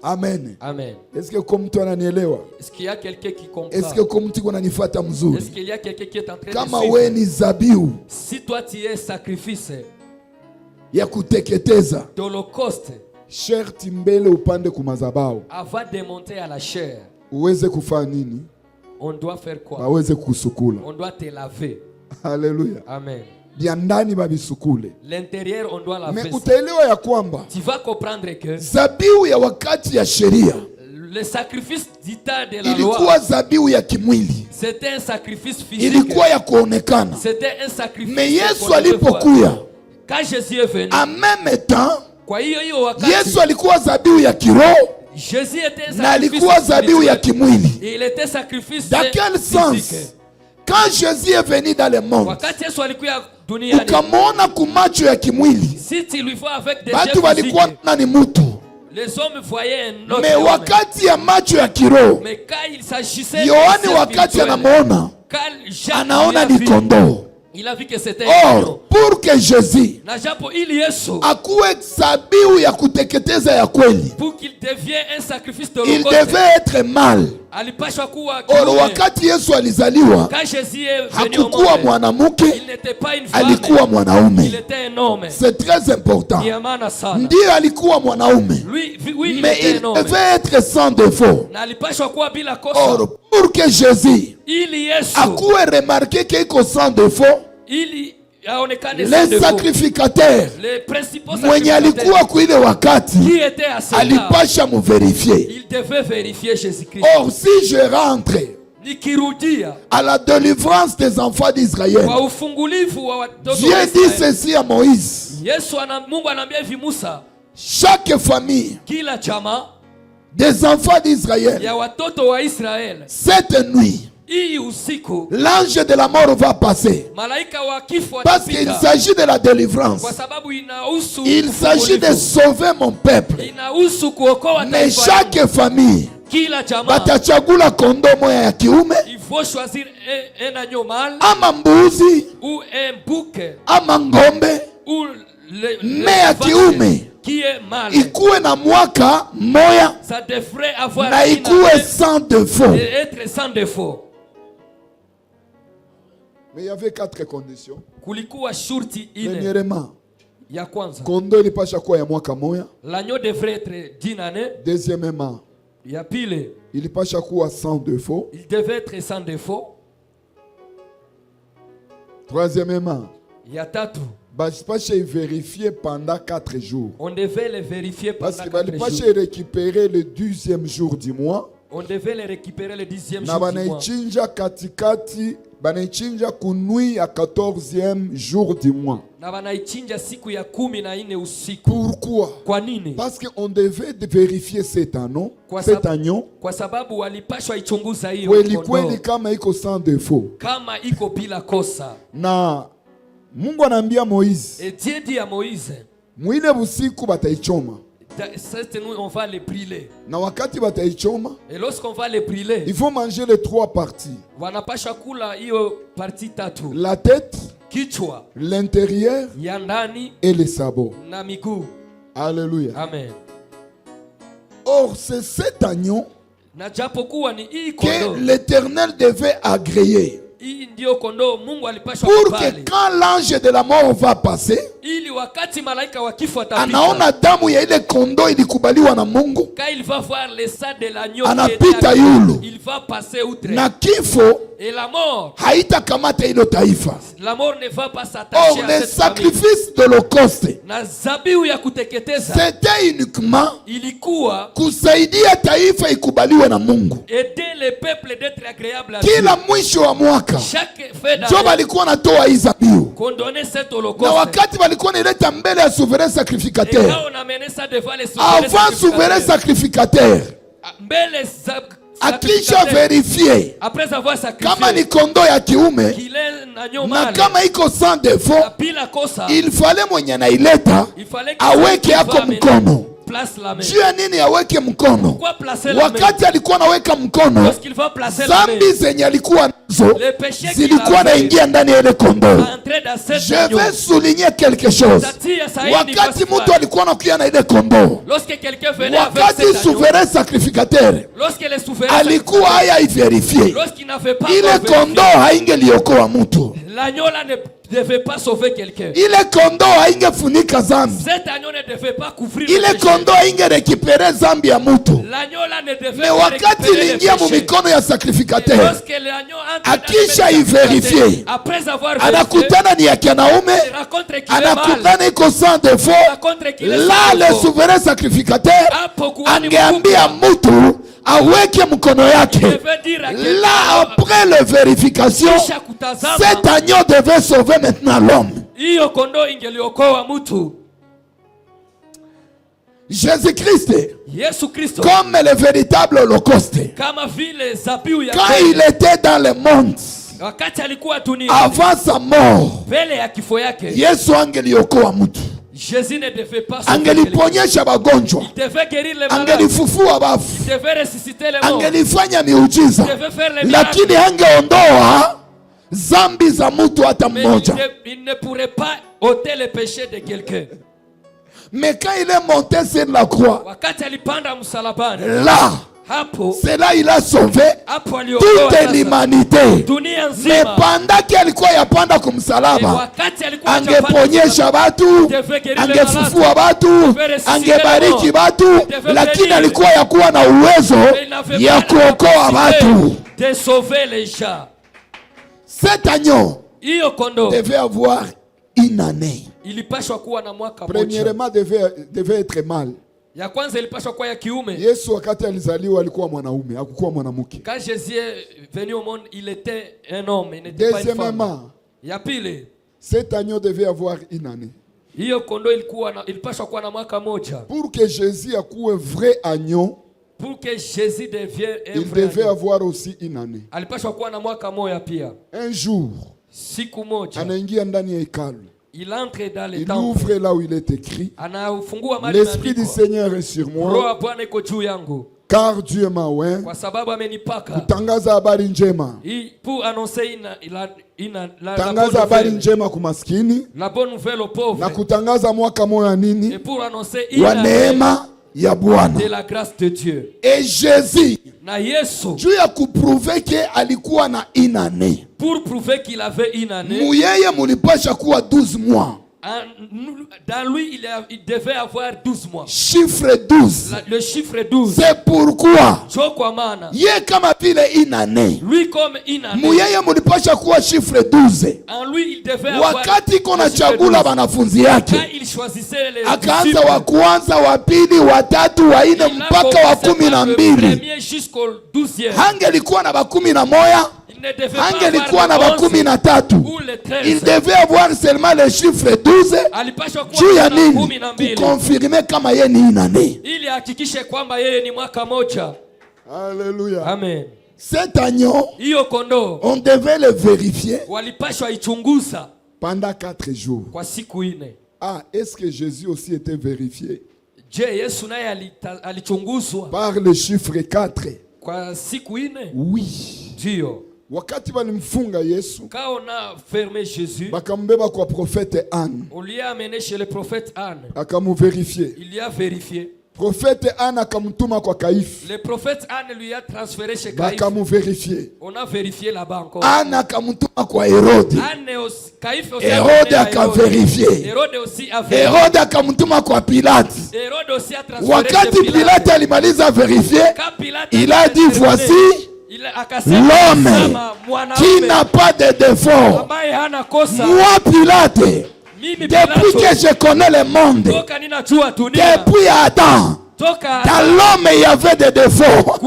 Amen. Amen. Est-ce que kwa mtu ananielewa? Est-ce qu'il y a quelqu'un qui comprend? Est-ce que kwa mtu kunanifuata Est-ce mzuri? qu'il y a quelqu'un qui est en train Kama de we suivre? ni zabihu Si toi tu es sacrifice ya kuteketeza, d'holocauste, sherti mbele upande kumazabao avant de monter à la chair, uweze kufanya nini? on doit faire quoi? Baweze kusukula. On doit te laver. Haleluya. Amen. Bya ndani babisukule. L'intérieur, on doit Me laver ça. utaelewa ya kwamba Tu vas comprendre que zabihu ya wakati ya sheria le sacrifice du temps de la ilikuwa loi, zabihu ya kimwili, c'était un sacrifice physique. ilikuwa ya kuonekana. C'était un sacrifice. Me Yesu qu'on devait voir. alipokuya, Quand Jésus est venu, en même temps kwa hiyo wakati, Yesu alikuwa zabihu ya kiroho Jésus était un na sacrifice alikuwa zabihu ya spirituel. kimwili. Et il était sacrifice Dans quel physique. sens? Quand Jésus est venu dans le monde, Wakati Yesu alikuwa duniani, ukamwona kumacho ya kimwili, si tu lui vois avec des batu yeux physiques, walikuwa na ni mutu. les hommes voyaient un autre Me homme. wakati ya macho ya kiroho, Mais quand il s'agissait Yohani de wakati spirituel, anamwona quand Jacques anaona lui a ni vu, kondoo. il a vu que c'était un agneau. Or, pour que Jésus Na japo ili Yesu, akuwe zabihu ya kuteketeza ya kweli, pour qu'il devienne un sacrifice de il l'holocauste, devait être mâle. alipashwa kuwa Or, kiume. wakati Yesu alizaliwa, Quand Jésus est venu au hakukuwa monde, mwanamke, il n'était pas une femme, alikuwa il mwanaume. était un homme. C'est très important. Ni ya maana sana. Ndiyo alikuwa mwanaume, Lui, oui, il mais était il un homme. devait être sans défaut. Na alipashwa kuwa bila kosa. Or, pour que Jésus Ili Yesu, akuwe remarqué qu'il sans défaut, ili aonekane sans les défaut. sacrificateurs Les principaux mwenye sacrificateurs alikuwa kuile wakati qui étaient à ce temps, alipasha muverifier. il devait vérifier Jésus-Christ. Or, si je rentre Nikirudia à la délivrance des enfants d'Israël, kwa ufungulivu wa watoto Dieu wa dit Israeli, ceci à Moïse: Mungu anaambia hivi Musa, chaque famille kila chama des enfants d'Israël, ya watoto wa Israeli, cette nuit, hii usiku l'ange de la mort va passer. malaika wa kifo Parce qu'il atapita, s'agit de la délivrance. kwa sababu inahusu Il s'agit de ufungulivu. sauver mon peuple. Inahusu kuokoa Mais taifa chaque yangu. famille Kila chama batachagula kondoo moya ya kiume il faut choisir un agneau mâle ama mbuzi ou un bouc ama ngombe ou mme ya kiume qui est mâle. ikuwe na mwaka moya Ça devrait avoir na une ikuwe année sans défaut. et être sans défaut. Mais il y avait 4 conditions. Kulikuwa shurti ine. Premièrement, Ya kwanza, kondoo ilipasha kuwa ya mwaka moya. l'agneau devrait être d'une année. Deuxièmement, Ya pili, ilipasha kuwa sans défaut. il devait être sans défaut. Troisièmement, Ya tatu, balipasha vérifier pendant 4 jours. on devait le vérifier Parce pendant que 4 balipasha jours. récupérer le 12e jour du mois. On devait les récupérer le 10e Na jour du mois. banaichinja katikati, banaichinja kunui ya 14e jour du mois. Na wanaichinja siku ya 14 usiku. Pourquoi? Kwa nini? Parce qu'on devait vérifier cet agneau, Kwa sababu walipashwa ichunguza hiyo kweli kondoo. kweli kama iko sans défaut. Kama iko bila kosa. Na Mungu anaambia Moïse, Et Dieu dit à Moïse, mwile busiku bataichoma. cette nuit on va les brûler. Na wakati bataichoma, Et lorsqu'on va les brûler, il faut manger les 3 parties. wanapasha kula hiyo parti tatu. La tête, Kichwa, l'intérieur ya ndani et les sabots. na miguu. Alléluia. Amen. Or, c'est cet agneau Na japokuwa ni hii que kondoo. l'Éternel devait agréer Hii ndio kondoo Mungu alipashwa pour kubali. que quand l'ange de la mort va passer, Ili wakati malaika wa kifo atapita. anaona damu ya ile kondoo ilikubaliwa na Mungu, Quand il va voir le sang de l'agneau, anapita yulu, il va passer outre. na kifo Et la mort, haitakamata hilo taifa. la mort ne va pas s'attacher Or, à les cette famille. sacrifices de l'Holocauste, Na zabihu ya kuteketeza c'était uniquement ilikuwa kusaidia taifa ikubaliwe na Mungu. aider le peuple d'être agréable à Dieu. Kila mwisho wa mwaka Chaque fait ndio d'année, walikuwa natoa hii zabihu, condamner cet na holocauste. wakati walikuwa naileta mbele ya souverain Et sacrificateur, quand on amenait ça devant les souverains avant souverain sacrificateur mbele akisha sacrificateur, verifie après avoir kama ni sacrifié kondoo ya kiume qu'il est un agneau na mâle, kama iko sans défaut, na bila kosa, il fallait mwenye naileta il fallait que aweke celui qui yako va amener mkono. place la main. Juu ya nini aweke mkono? Pourquoi placer la main? Wakati alikuwa anaweka mkono, Lorsqu'il va placer la main, zambi zenye alikuwa nazo les péchés qu'il zilikuwa a fait naingia ndani ya ile kondoo. entrer dans cette Je agneau. vais souligner quelque chose. Tatia saini Wakati basi mtu alikuwa anakuja na ile kondoo, lorsque quelqu'un venait avec wakati cet agneau, souverain sacrificateur lorsque les souverains alikuwa haya iverifie, lorsqu'il n'avait pas ile encore kondoo vérifié, haingeliokoa mtu, l'agneau là ne devait pas sauver quelqu'un. ile kondoo haingefunika zambi, Cet agneau ne devait pas couvrir ile le péché. kondoo haingerekipere zambi ya mtu. L'agneau là ne devait Mais pas wakati récupérer le iliingia mu péché. mikono ya Et sacrificateur, lorsque l'agneau entre dans akisha le iverifier, sacrificateur, après avoir vérifié, anakutana ni ya kianaume, il rencontre qu'il est mal, anakutana iko sans il défaut, rencontre qu'il est là sans le défaut. souverain sacrificateur Hapo kuhani angeambia mkubwa mtu aweke mkono yake. devait dire à quelqu'un, Là, après la vérification, kisha kutazama, cet agneau devait sauver maintenant l'homme. hiyo kondoo ingeliokoa mtu. Jésus-Christ, Yesu Kristo comme le véritable holocauste, kama vile zabihu ya quand kweli, il était dans le monde, wakati alikuwa dunia avant sa mort, mbele ya kifo yake, Yesu angeliokoa mtu, Jésus ne devait pas sauver quelqu'un. angeliponyesha magonjwa, Il devait guérir les malades, angelifufua bafu, il devait ressusciter les morts, angelifanya il miujiza, devait faire les miracles. lakini angeondoa zambi za mtu hata Mais mmoja. il ne pourrait pas ôter le péché de quelqu'un. Mais quand il est monté sur la croix, Wakati alipanda msalabani, là, hapo c'est là il a sauvé hapo toute aliokoa sasa l'humanité. dunia Mais nzima. pendant qu'il alikuwa yapanda kumsalaba, Wakati alikuwa hajapanda angeponyesha batu, angefufua batu, angebariki batu, lakini alikuwa yakuwa na uwezo ya kuokoa batu. de sauver les gens. Cet agneau Hiyo kondoo devait avoir une année. ilipashwa kuwa na mwaka mmoja. Premièrement, devait être mâle. Ya kwanza ilipashwa kuwa ya kiume. Yesu wakati alizaliwa alikuwa mwanaume, hakukuwa mwanamke. Quand Jésus est venu au monde, il était un homme, il n'était pas une femme. Deuxièmement, Ya pili, cet agneau devait avoir une année. hiyo kondoo ilipashwa kuwa na mwaka moja. Pour que Jésus akuwe vrai agneau, Pour que Jésus devienne un il vrai devait agneau, avoir aussi une année. alipashwa kuwa na mwaka moja pia. Un jour, Siku moja anaingia ndani ya hekalu. il entre dans le Il temple. ouvre là où il est écrit: Anafungua mahali l'Esprit du imeandikwa, Seigneur est sur Roho moi, wa Bwana iko juu yangu car Dieu m'a oint kwa sababu amenipaka kutangaza habari njema. pour annoncer la Tangaza bonne habari nouvelle. njema kwa maskini La bonne nouvelle aux na pauvres kutangaza mwaka moya et nini pour annoncer wa neema ya Bwana. de la grâce de Dieu. Et Jésus, Na Yesu, juu ya kuprouve ke alikuwa na une année, pour prouver qu'il avait une année, muyeye mulipasha kuwa 12 mois. Dans lui, il devait avoir 12 mois. Chiffre 12. Le chiffre 12. C'est pourquoi Ye kama vile une année. Lui comme une année. Muyeye mulipasha kuwa chiffre 12. En lui, il devait avoir. Wakati kona chagula banafunzi yake. Il choisissait les akaanza wa kwanza, wa pili, wa tatu, wa nne mpaka wa 12. Hangelikuwa na ba 11. Hangelikuwa na ba 13. Il devait avoir seulement le chiffre 12. Juu ya nini? Kukonfirme kama yeye ni une année. Ili hakikishe kwamba yeye ni mwaka moja. Alléluia. Amen. Cet agneau, on devait le vérifier pendant 4 jours. Ah, est-ce que Jésus aussi était vérifié par le chiffre 4? Oui. Wakati walimfunga Yesu, bakambeba kwa prophète Anne. On lui a amené chez le prophète Anne. Akamuvérifier. Il y a vérifié. Prophète Anne akamutuma kwa Caïphe. Le prophète Anne lui a transféré chez Caïphe. Bakamuvérifier. On a vérifié là-bas encore. Anne akamutuma kwa Hérode. Caïphe aussi. Hérode akavérifier. Hérode aussi a vérifié. Hérode akamutuma kwa Pilate. Hérode aussi a transféré. Wakati Pilate alimaliza vérifier, il a dit voici l'homme qui n'a pas de défaut. Moi Pilate, depuis que je connais le monde, depuis Adam, dans l'homme il y avait des défauts.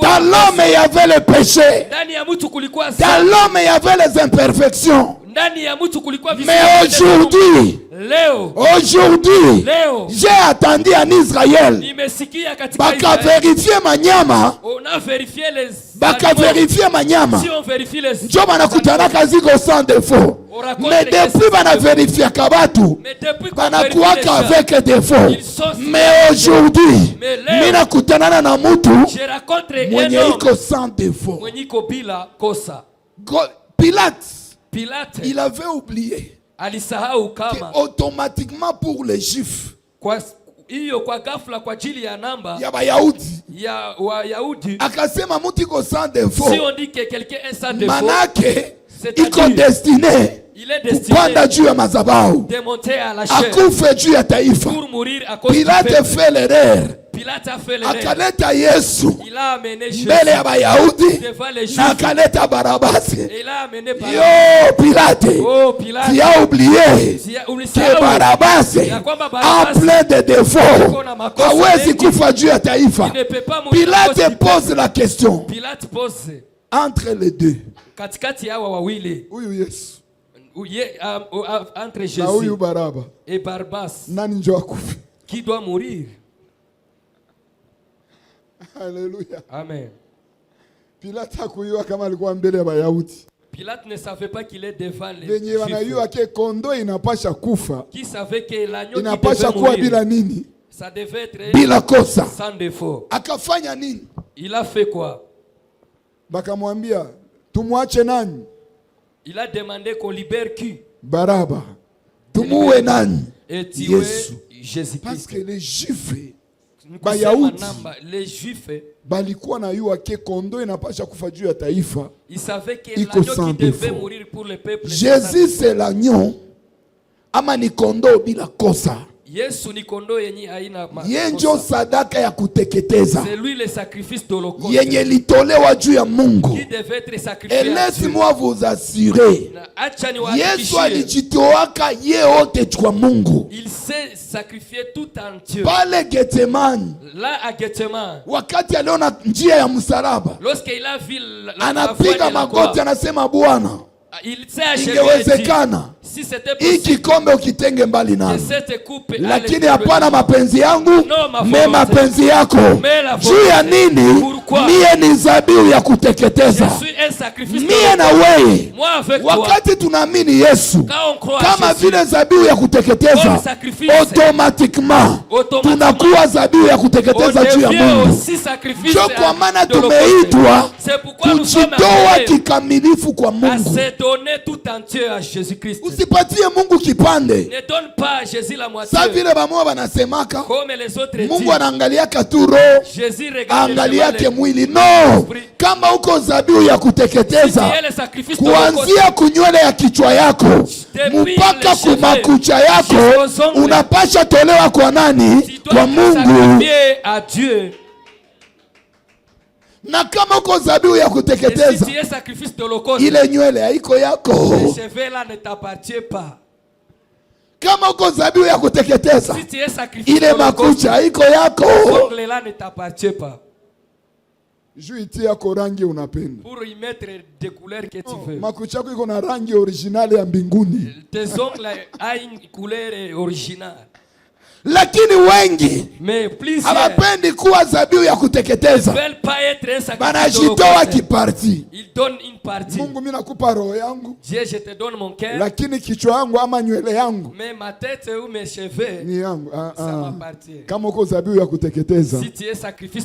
Dans l'homme il y avait le péché. Dans l'homme il y avait les imperfections. Mais aujourd'hui, j'ai attendu en Israël. Baka vérifier manyama. Baka vérifier manyama. Njo banakutanaka ziko sans défaut. Mais depuis bana vérifier kabatu, banakuwaka avec défaut. Mais aujourd'hui, mina kutanana na mutu mwenye iko sans défaut. Pilate, il avait oublié automatiquement pour les Juifs, ya Bayahudi, akasema mutu iko sans défaut, manake iko destiné kupanda juu ya madhabahu, akufe juu ya taifa. Pilate fait l'erreur, akaleta Yesu mbele ya Bayahudi na akaleta Barabasi. Yo Pilate, tu as oublié que Barabasi a plein de défauts, hawezi kufa juu ya taifa. Pilate pose la question entre les deux, huyu Yesu entre Jésus et Barabbas, nani njo akufe? Qui doit mourir? Alléluia. Amen. Pilate hakuyua kama alikuwa mbele ya Bayahudi. Pilate ne savait pas qu'il est devant les Juifs. Wenye wanayua ke kondo inapasha kufa. Qui savait que l'agneau inapasha kuwa bila nini? Ça devait être bila kosa. Sans défaut. Akafanya nini? Il a fait quoi? Bakamwambia, tumwache nani? Il a demandé qu'on libère qui? Baraba. Tumuwe nani? Yesu. Jésus-Christ. Parce que les Juifs, Bayahudi, les Juifs, balikuwa na yua ke kondo inapasha kufa juu ya taifa. Ils savaient que l'agneau qui devait mourir pour le peuple. Jésus c'est l'agneau, ama ni kondo bila kosa. Yesu ni kondo yenye haina makosa. Yenjo sadaka ya kuteketeza. C'est lui le sacrifice d'Holocauste. Yenye litolewa juu ya Mungu. Qui devait être sacrifié. Et laisse-moi vous assurer. Yesu alijitoaka yote kwa Mungu. Il s'est sacrifié tout entier. Pale Getsemani. Là à Getsemani. Wakati aliona njia ya msalaba. Lorsqu'il a vu anapiga magoti anasema Bwana, ingewezekana hii kikombe ukitenge mbali nami, lakini hapana mapenzi yangu, me mapenzi yako. Juu ya nini? Mie ni zabihu ya kuteketeza. Mie na wewe, wakati tunaamini Yesu kama vile zabihu ya kuteketeza, automatiquement tunakuwa zabihu ya kuteketeza juu ya Mungu. Ndio kwa maana tumeitwa kujitoa kikamilifu kwa Mungu. Usipatie Mungu kipande. Sa vile bamoa banasemaka Mungu anaangaliaka tu roho, angaliake mwili. No, kama uko zabihu ya kuteketeza, kuanzia kunywele ya kichwa yako mpaka kumakucha yako unapasha tolewa kwa nani? Kwa Mungu. Na kama uko zabihu ya kuteketeza, ile nywele haiko yako. Kama uko zabihu ya kuteketeza, ile makucha haiko yako. Juu iti yako rangi unapenda. Pour y mettre des couleurs que tu veux. Makucha yako iko na rangi originale ya mbinguni. Tes ongles a une couleur originale. Lakini wengi hawapendi kuwa zabihu ya kuteketeza. Banajitoa kiparti. Mungu, mimi nakupa roho yangu, lakini kichwa yangu ama nywele yangu ni yangu. Kama uko zabihu ya kuteketeza,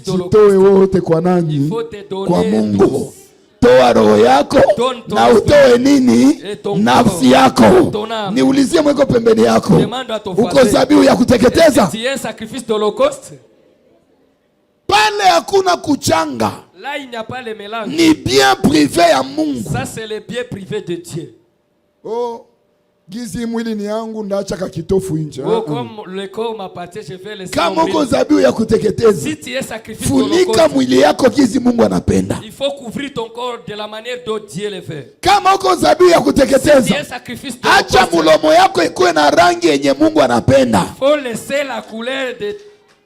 jitoe wote kwa nani? Kwa Mungu. Toa roho yako na utoe nini? Nafsi yako. Niulizie mweko pembeni yako, uko zabihu ya kuteketeza? Pale hakuna kuchanga, ni bien privé ya Mungu. Ça c'est le bien privé de Dieu. Oh, gizi mwili ni yangu, ndaacha kakitofu nje. Kama uko zabihu ya kuteketeza, funika mwili yako gizi Mungu anapenda. Il faut couvrir ton corps de la manière dont Dieu le fait. Kama uko zabihu ya kuteketeza, acha mulomo yako ikuwe na rangi yenye Mungu anapenda. Il faut laisser la couleur de.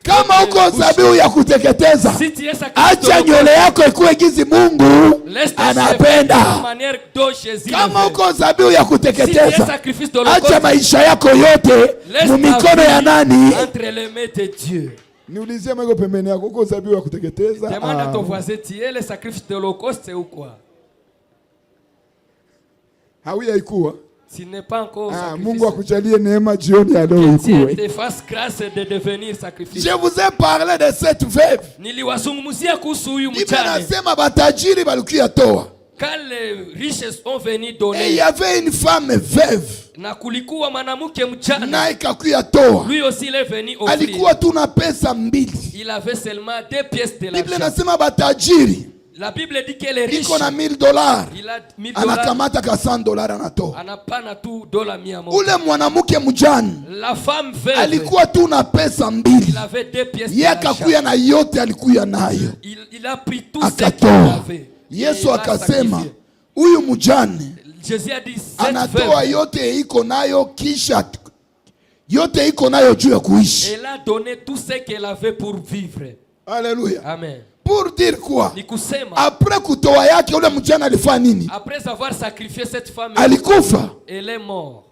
Kama uko zabihu ya kuteketeza, acha nywele yako ikuwe gizi Mungu anapenda. Kama uko zabihu ya kuteketeza, acha maisha yako yote mu mikono ya nani? Niulizie mweko pembeni yako, uko zabihu ya kuteketeza? Demande à ton voisin, tu es le sacrifice de l'Holocauste ou quoi? Hauya ikuwa? Tu n'es pas encore sacrifice. Mungu akujalie neema jioni ya leo ikuwe. Te fasse grâce de devenir sacrifice. Je vous ai parlé de cette veuve. Niliwazungumzia kuhusu huyu mjane. Biblia inasema batajiri balikuya toa. Quand les riches sont venus donner. Et il y avait une femme veuve. Na kulikuwa mwanamke mjane. Na ikakuya toa. Lui aussi il est venu offrir. Alikuwa tu na pesa mbili. Il avait seulement 2 pièces de l'argent. Biblia inasema batajiri. La Bible dit que les riches. Iko na $1000. Il a $1000. Anakamata ka $100 anatoa. Anapana tu $100. Ule mwanamke mjane. La femme veuve. Alikuwa tu na pesa mbili. Il avait 2 pièces. Yeye akakuya na yote alikuya nayo. Il a pris tout ce qu'il avait. Yesu akasema, huyu mjane Jésus a dit, anatoa yote iko nayo, kisha yote iko nayo juu ya kuishi. Elle a donné tout ce qu'elle avait pour vivre. Alléluia. Amen. Pour dire quoi? Nikusema, après kutoa yake ule mjane alifanya nini? Après avoir sacrifié cette femme, alikufa. Elle est morte.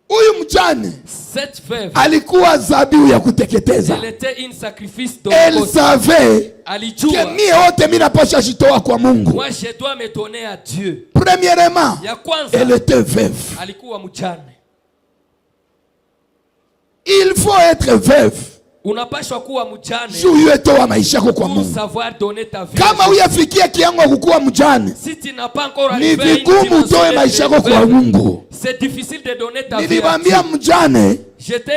Huyu mjane cette veuve alikuwa zabihu ya kuteketeza. Elle était une sacrifice de. Elle savait que mie wote mimi napasha jitoa kwa Mungu. Moi je dois me donner à Dieu. Premièrement, elle était veuve. Alikuwa mjane. Il faut être veuve. Unapaswa kuwa mjane. Juu yetoa maisha yako kwa Mungu. Savoir donner ta vie. Kama uyafikia kiango kukuwa mjane, si tu n'as pas encore ni vigumu utoe maisha yako kwa Mungu. C'est difficile de donner ta vie. Nilibambia mjane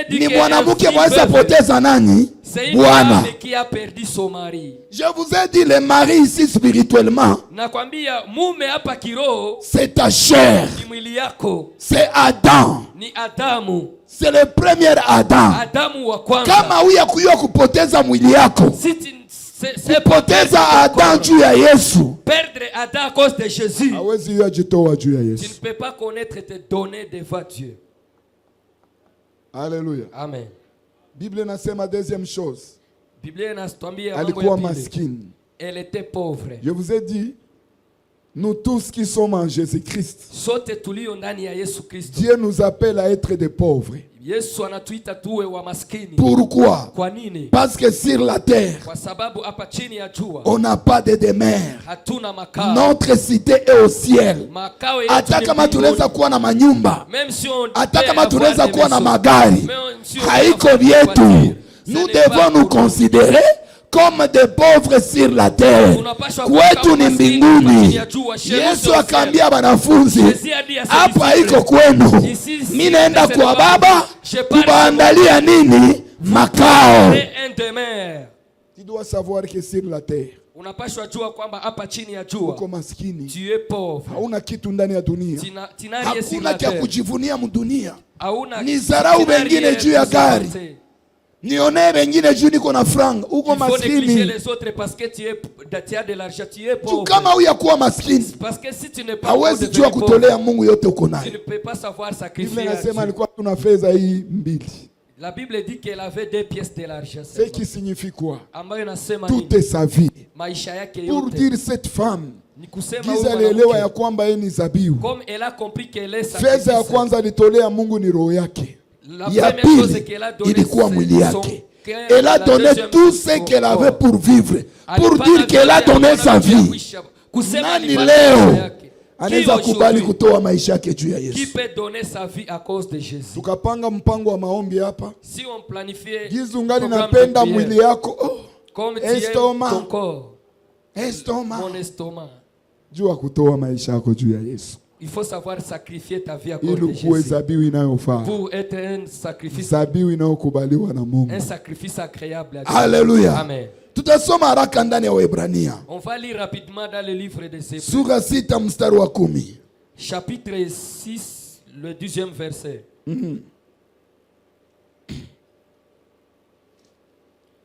ni mwanamke mweza poteza nani? Bwana. Qui a perdu son mari. Je vous ai dit le mari ici spirituellement. Nakwambia mume hapa kiroho. C'est ta chair. Ni mwili yako. C'est Adam. Ni Adamu. C'est le premier Adam. Adamu wa kwanza. Kama uya kuyua kupoteza mwili yako, kupoteza Adam juu ya Yesu. Perdre Adam à cause de Jésus. Hawezi yajitoa juu ya Yesu. Tu ne peux pas connaître et te donner devant Dieu. Alléluia. Amen. Bible nasema deuxième chose. Biblia inatuambia alikuwa maskini. Elle était pauvre. Je vous ai dit, nous tous qui sommes en Jésus-Christ, sote tulio ndani ya Yesu Kristo, Dieu nous appelle à être des pauvres. Yesu anatuita tuwe wa maskini. Pourquoi? Kwa nini? Parce que sur la terre, kwa sababu hapa chini ya jua, on n'a pas de demeure. Hatuna makao. Notre cité est au ciel. Makao yetu hata kama tunaweza kuwa na manyumba, hata kama tunaweza kuwa na magari, haiko vyetu. Nous devons nous considérer comme des pauvres sur la terre. Kwetu ni mbinguni. Yesu akaambia wanafunzi, hapa iko kwenu. Mimi naenda kwa Baba kubaandalia nini? Makao. Tu dois savoir que sur la terre, Unapashwa jua kwamba hapa chini ya jua uko maskini. Tu es pauvre. Hauna kitu ndani ya dunia. Hakuna cha kujivunia mdunia. Ni zarau wengine juu ya gari. Nionee wengine juu niko na franga. Uko maskini. Tu kama huya kuwa maskini, hawezi jua kutolea Mungu yote uko nayo. Biblia inasema alikuwa tuna fedha hii mbili. La Bible dit qu'elle avait 2 pièces de l'argent. Ce qui signifie quoi? Toute sa vie. Pour dire cette femme, giza alielewa ya kwamba yeye ni zabihu. Fedha ya kwanza alitolea Mungu ni roho yake. Ya pili ilikuwa mwili yake. Elle a donné tout ce qu'elle avait pour vivre. Pour dire qu'elle a donné sa vie. Nani leo anaweza kubali kutoa maisha yake juu ya Yesu? Qui peut donner sa vie à cause de Jésus? Tukapanga mpango wa maombi hapa. Si on planifie, Gizu ungali napenda mwili yako. Comme tu aimes ton corps. Mon estomac. Jua kutoa maisha yako juu ya Yesu. Il faut savoir sacrifier ta vie à cause de Jésus. Pour être un sacrifice. Un sacrifice agréable à Dieu. Alléluia. Amen. Tutasoma haraka ndani ya Waebrania. On va lire rapidement dans le livre de Hébreux. Sura 6 mstari wa 10. Chapitre 6, le 10e verset.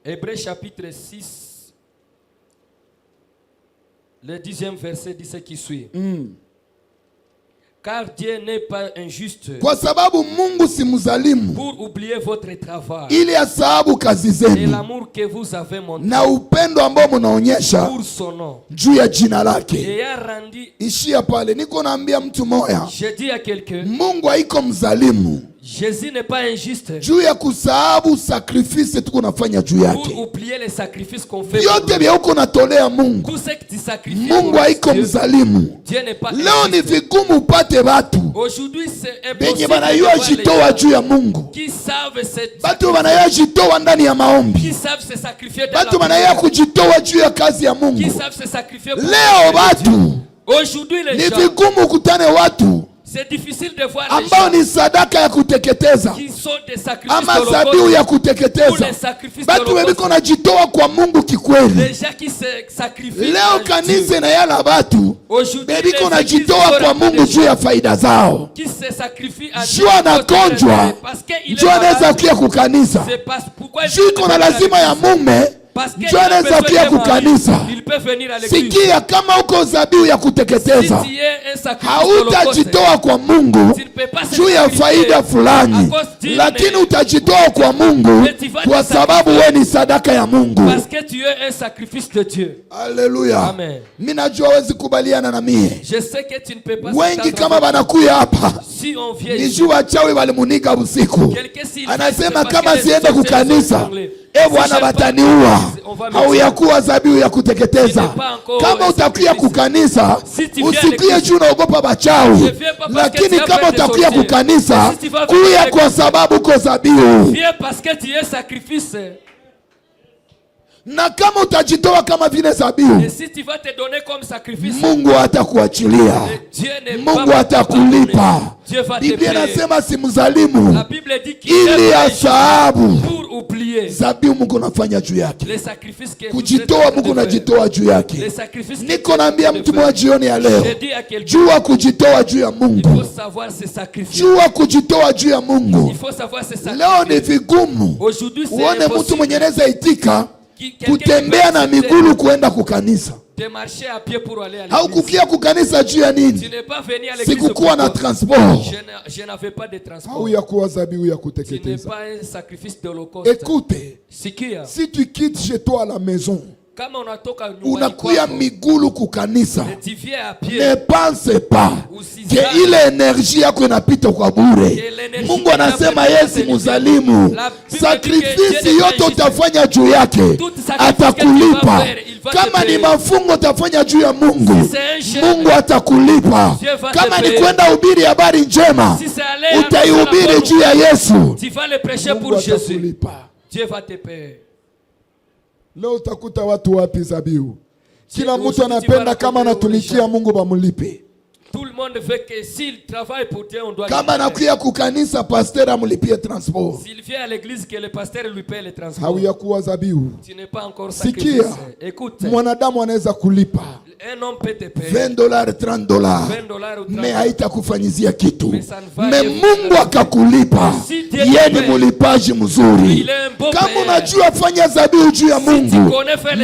Hébreux chapitre 6, le 10e verset dit ce qui suit. Car Dieu n'est pas injuste. Kwa sababu Mungu si mzalimu. Pour oublier votre travail. Ili asahabu kazi zenu. Et l'amour que vous avez montré. Na upendo ambao mnaonyesha pour son nom. Juu ya jina lake. Et a rendu. Ishia pale. Niko naambia mtu moya. Je dis à quelqu'un. Mungu haiko mzalimu. Jésus n'est pas injuste. Juu ya kusahabu sacrifice tuko nafanya juu yake. Pour oublier les sacrifices qu'on fait. Yote vya uko natolea Mungu. Tout ce que tu sacrifies. Mungu haiko mzalimu. Dieu n'est pas leo ni vigumu upate watu. Aujourd'hui c'est impossible. Benye banayua jitoa juu ya Mungu. Qui savent cette batu banayua jitoa ndani ya maombi. Qui savent se sacrifier dans la batu banayua kujitoa juu ya kazi ya Mungu. Qui savent se sacrifier pour leo watu. Aujourd'hui les gens. Ni vigumu kutane watu. C'est difficile de voir les gens ni sadaka ya kuteketeza qui sont des sacrifices ama zabihu ya kuteketeza. Batu webiko na jitoa kwa Mungu kikweli. Les gens qui se sacrifient. Leo kanisa na yala batu webiko na jitoa kwa Mungu juu ya faida zao. Qui se sacrifient à Dieu na konjwa. Dieu anaweza kuja kukanisa. Juu kuna lazima ya mume. Dieu anaweza kuja kukanisa. Sikia kama uko zabihu ya kuteketeza. Hautajitoa kwa Mungu juu ya faida fulani. Lakini utajitoa kwa Mungu kwa sababu wewe ni sadaka ya Mungu. Haleluya. Mimi najua huwezi kubaliana na mimi. Wengi kama wanakuja hapa. Nijua wachawi walimunika usiku. Anasema kama siende kukanisa Bwana wataniua. Hauyakuwa zabihu ya kuteketeza. Kama utakuja kukanisa, usikie juu unaogopa wachawi. Lakini kama utakuja kukanisa, kuya kwa sababu uko zabihu. Na kama utajitoa kama vile zabihu, Mungu atakuachilia. Mungu atakulipa. Biblia inasema si mzalimu ili asahabu. Zabihu Mungu nafanya juu yake. Kujitoa Mungu najitoa juu yake. Niko naambia mtu mwa jioni ya leo, jua kujitoa juu ya Mungu. Jua kujitoa juu ya Mungu. Leo ni vigumu uone mtu mwenye anaweza itika kutembea na miguu kuenda kukanisa. Haukukia kukanisa juu ya nini? Sikukuwa na transport. Hauyakuwa zabihu ya kuteketeza. Écoute, si tu quittes chez toi à la maison, unakuya migulu kukanisa, ne pense pas que ile energie yako inapita kwa bure. Mungu anasema Yesu muzalimu. Sacrifice yote utafanya juu yake atakulipa. Kama ni mafungo utafanya juu ya Mungu, Mungu atakulipa. Kama ni kwenda ubiri habari njema, utaihubiri juu ya Yesu, Mungu atakulipa. Leo utakuta watu wapi zabihu? Kila mtu anapenda kama anatumikia Mungu bamulipe. Tout le monde veut que s'il travaille pour Dieu, on doit. Kama nakuya kukanisa pasteur amlipie transport. S'il vient à l'église, que le pasteur lui paie le transport. Hauyakuwa zabihu. Tu n'es pas encore sacrifié. Sikia. Écoute. Mwanadamu anaweza kulipa. Un homme peut te payer $20, $30. $20 ou $30. Me haitakufanyizia kitu. Me Mungu akakulipa. Yeye ni mulipaji mzuri. Kama unajua fanya zabihu juu ya Mungu,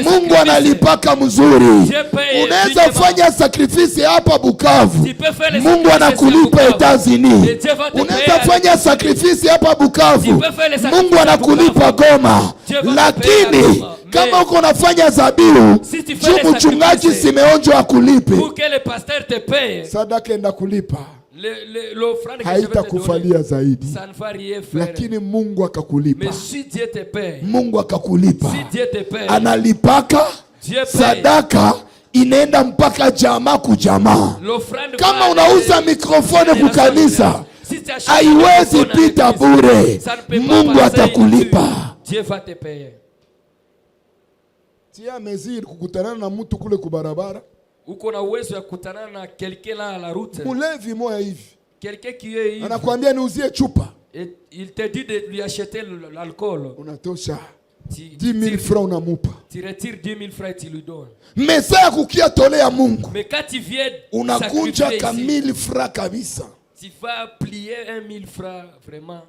Mungu analipaka mzuri. Unaweza fanya sacrifice hapa Bukavu, Mungu anakulipa Etazini. Unaweza fanya sacrifice hapa Bukavu, Mungu anakulipa Goma. Lakini kama uko unafanya zabihu, juu mchungaji Simeonjo akulipe, sadaka enda kulipa, haitakufalia zaidi. Lakini Mungu akakulipa. Mungu akakulipa. Analipaka sadaka inaenda mpaka jamaa kujamaa. Kama unauza mikrofoni kukanisa, haiwezi pita bure. Mungu atakulipa. Tia meziri kukutana na mtu kule kubarabara. Uko na uwezo ya kukutana na quelqu'un là à la route. Mulevi moya hivi. Quelqu'un qui est ivre. Anakuambia niuzie chupa. Et il te dit de lui acheter l'alcool. Unatosha 10 000 francs unamupa. Tu retires 10 000 francs et tu lui donnes. Mesa kukia tolea Mungu. Mais quand tu viens unakunja ka 1000 francs kabisa. Tu vas plier 1000 francs vraiment.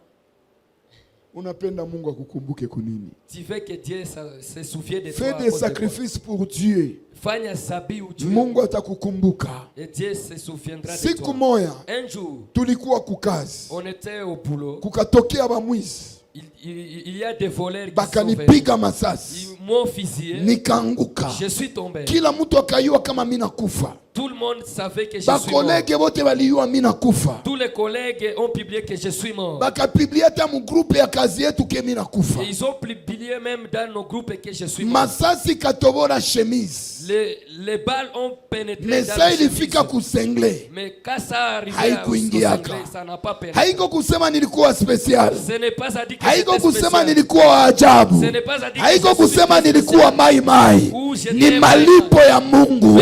Unapenda Mungu akukumbuke kunini? Tu veux que Dieu se souvienne de toi. Fais des sacrifices pour Dieu. Fanya zabihu juu. Mungu atakukumbuka. Et Dieu se souviendra de toi. Siku moja un jour tulikuwa kukazi. On était au boulot. Kukatokea bamwizi. Il y a des voleurs qui bakanipiga masasi. Ils m'ont fusillé. Nikaanguka. Je suis tombé. Kila mtu akayua kama mimi nakufa. Tout le monde savait que je suis mort. Bakolege wote waliyua mimi nakufa. Tous les collègues ont publié que je suis mort. Bakapiblia hata mu groupe ya kazi yetu ke mimi nakufa. Ils ont publié même dans nos groupes que je suis mort. Masasi katobora chemise. Les balles ont pénétré mais dans la chemise. Ilifika kusengle. Mais quand ça arrive ça n'a pas pénétré. Haiko kusema nilikuwa special. Ce n'est pas à dire que haiko kusema nilikuwa ajabu. Ce n'est pas à dire haiko kusema nilikuwa mai. Ni malipo ya Mungu.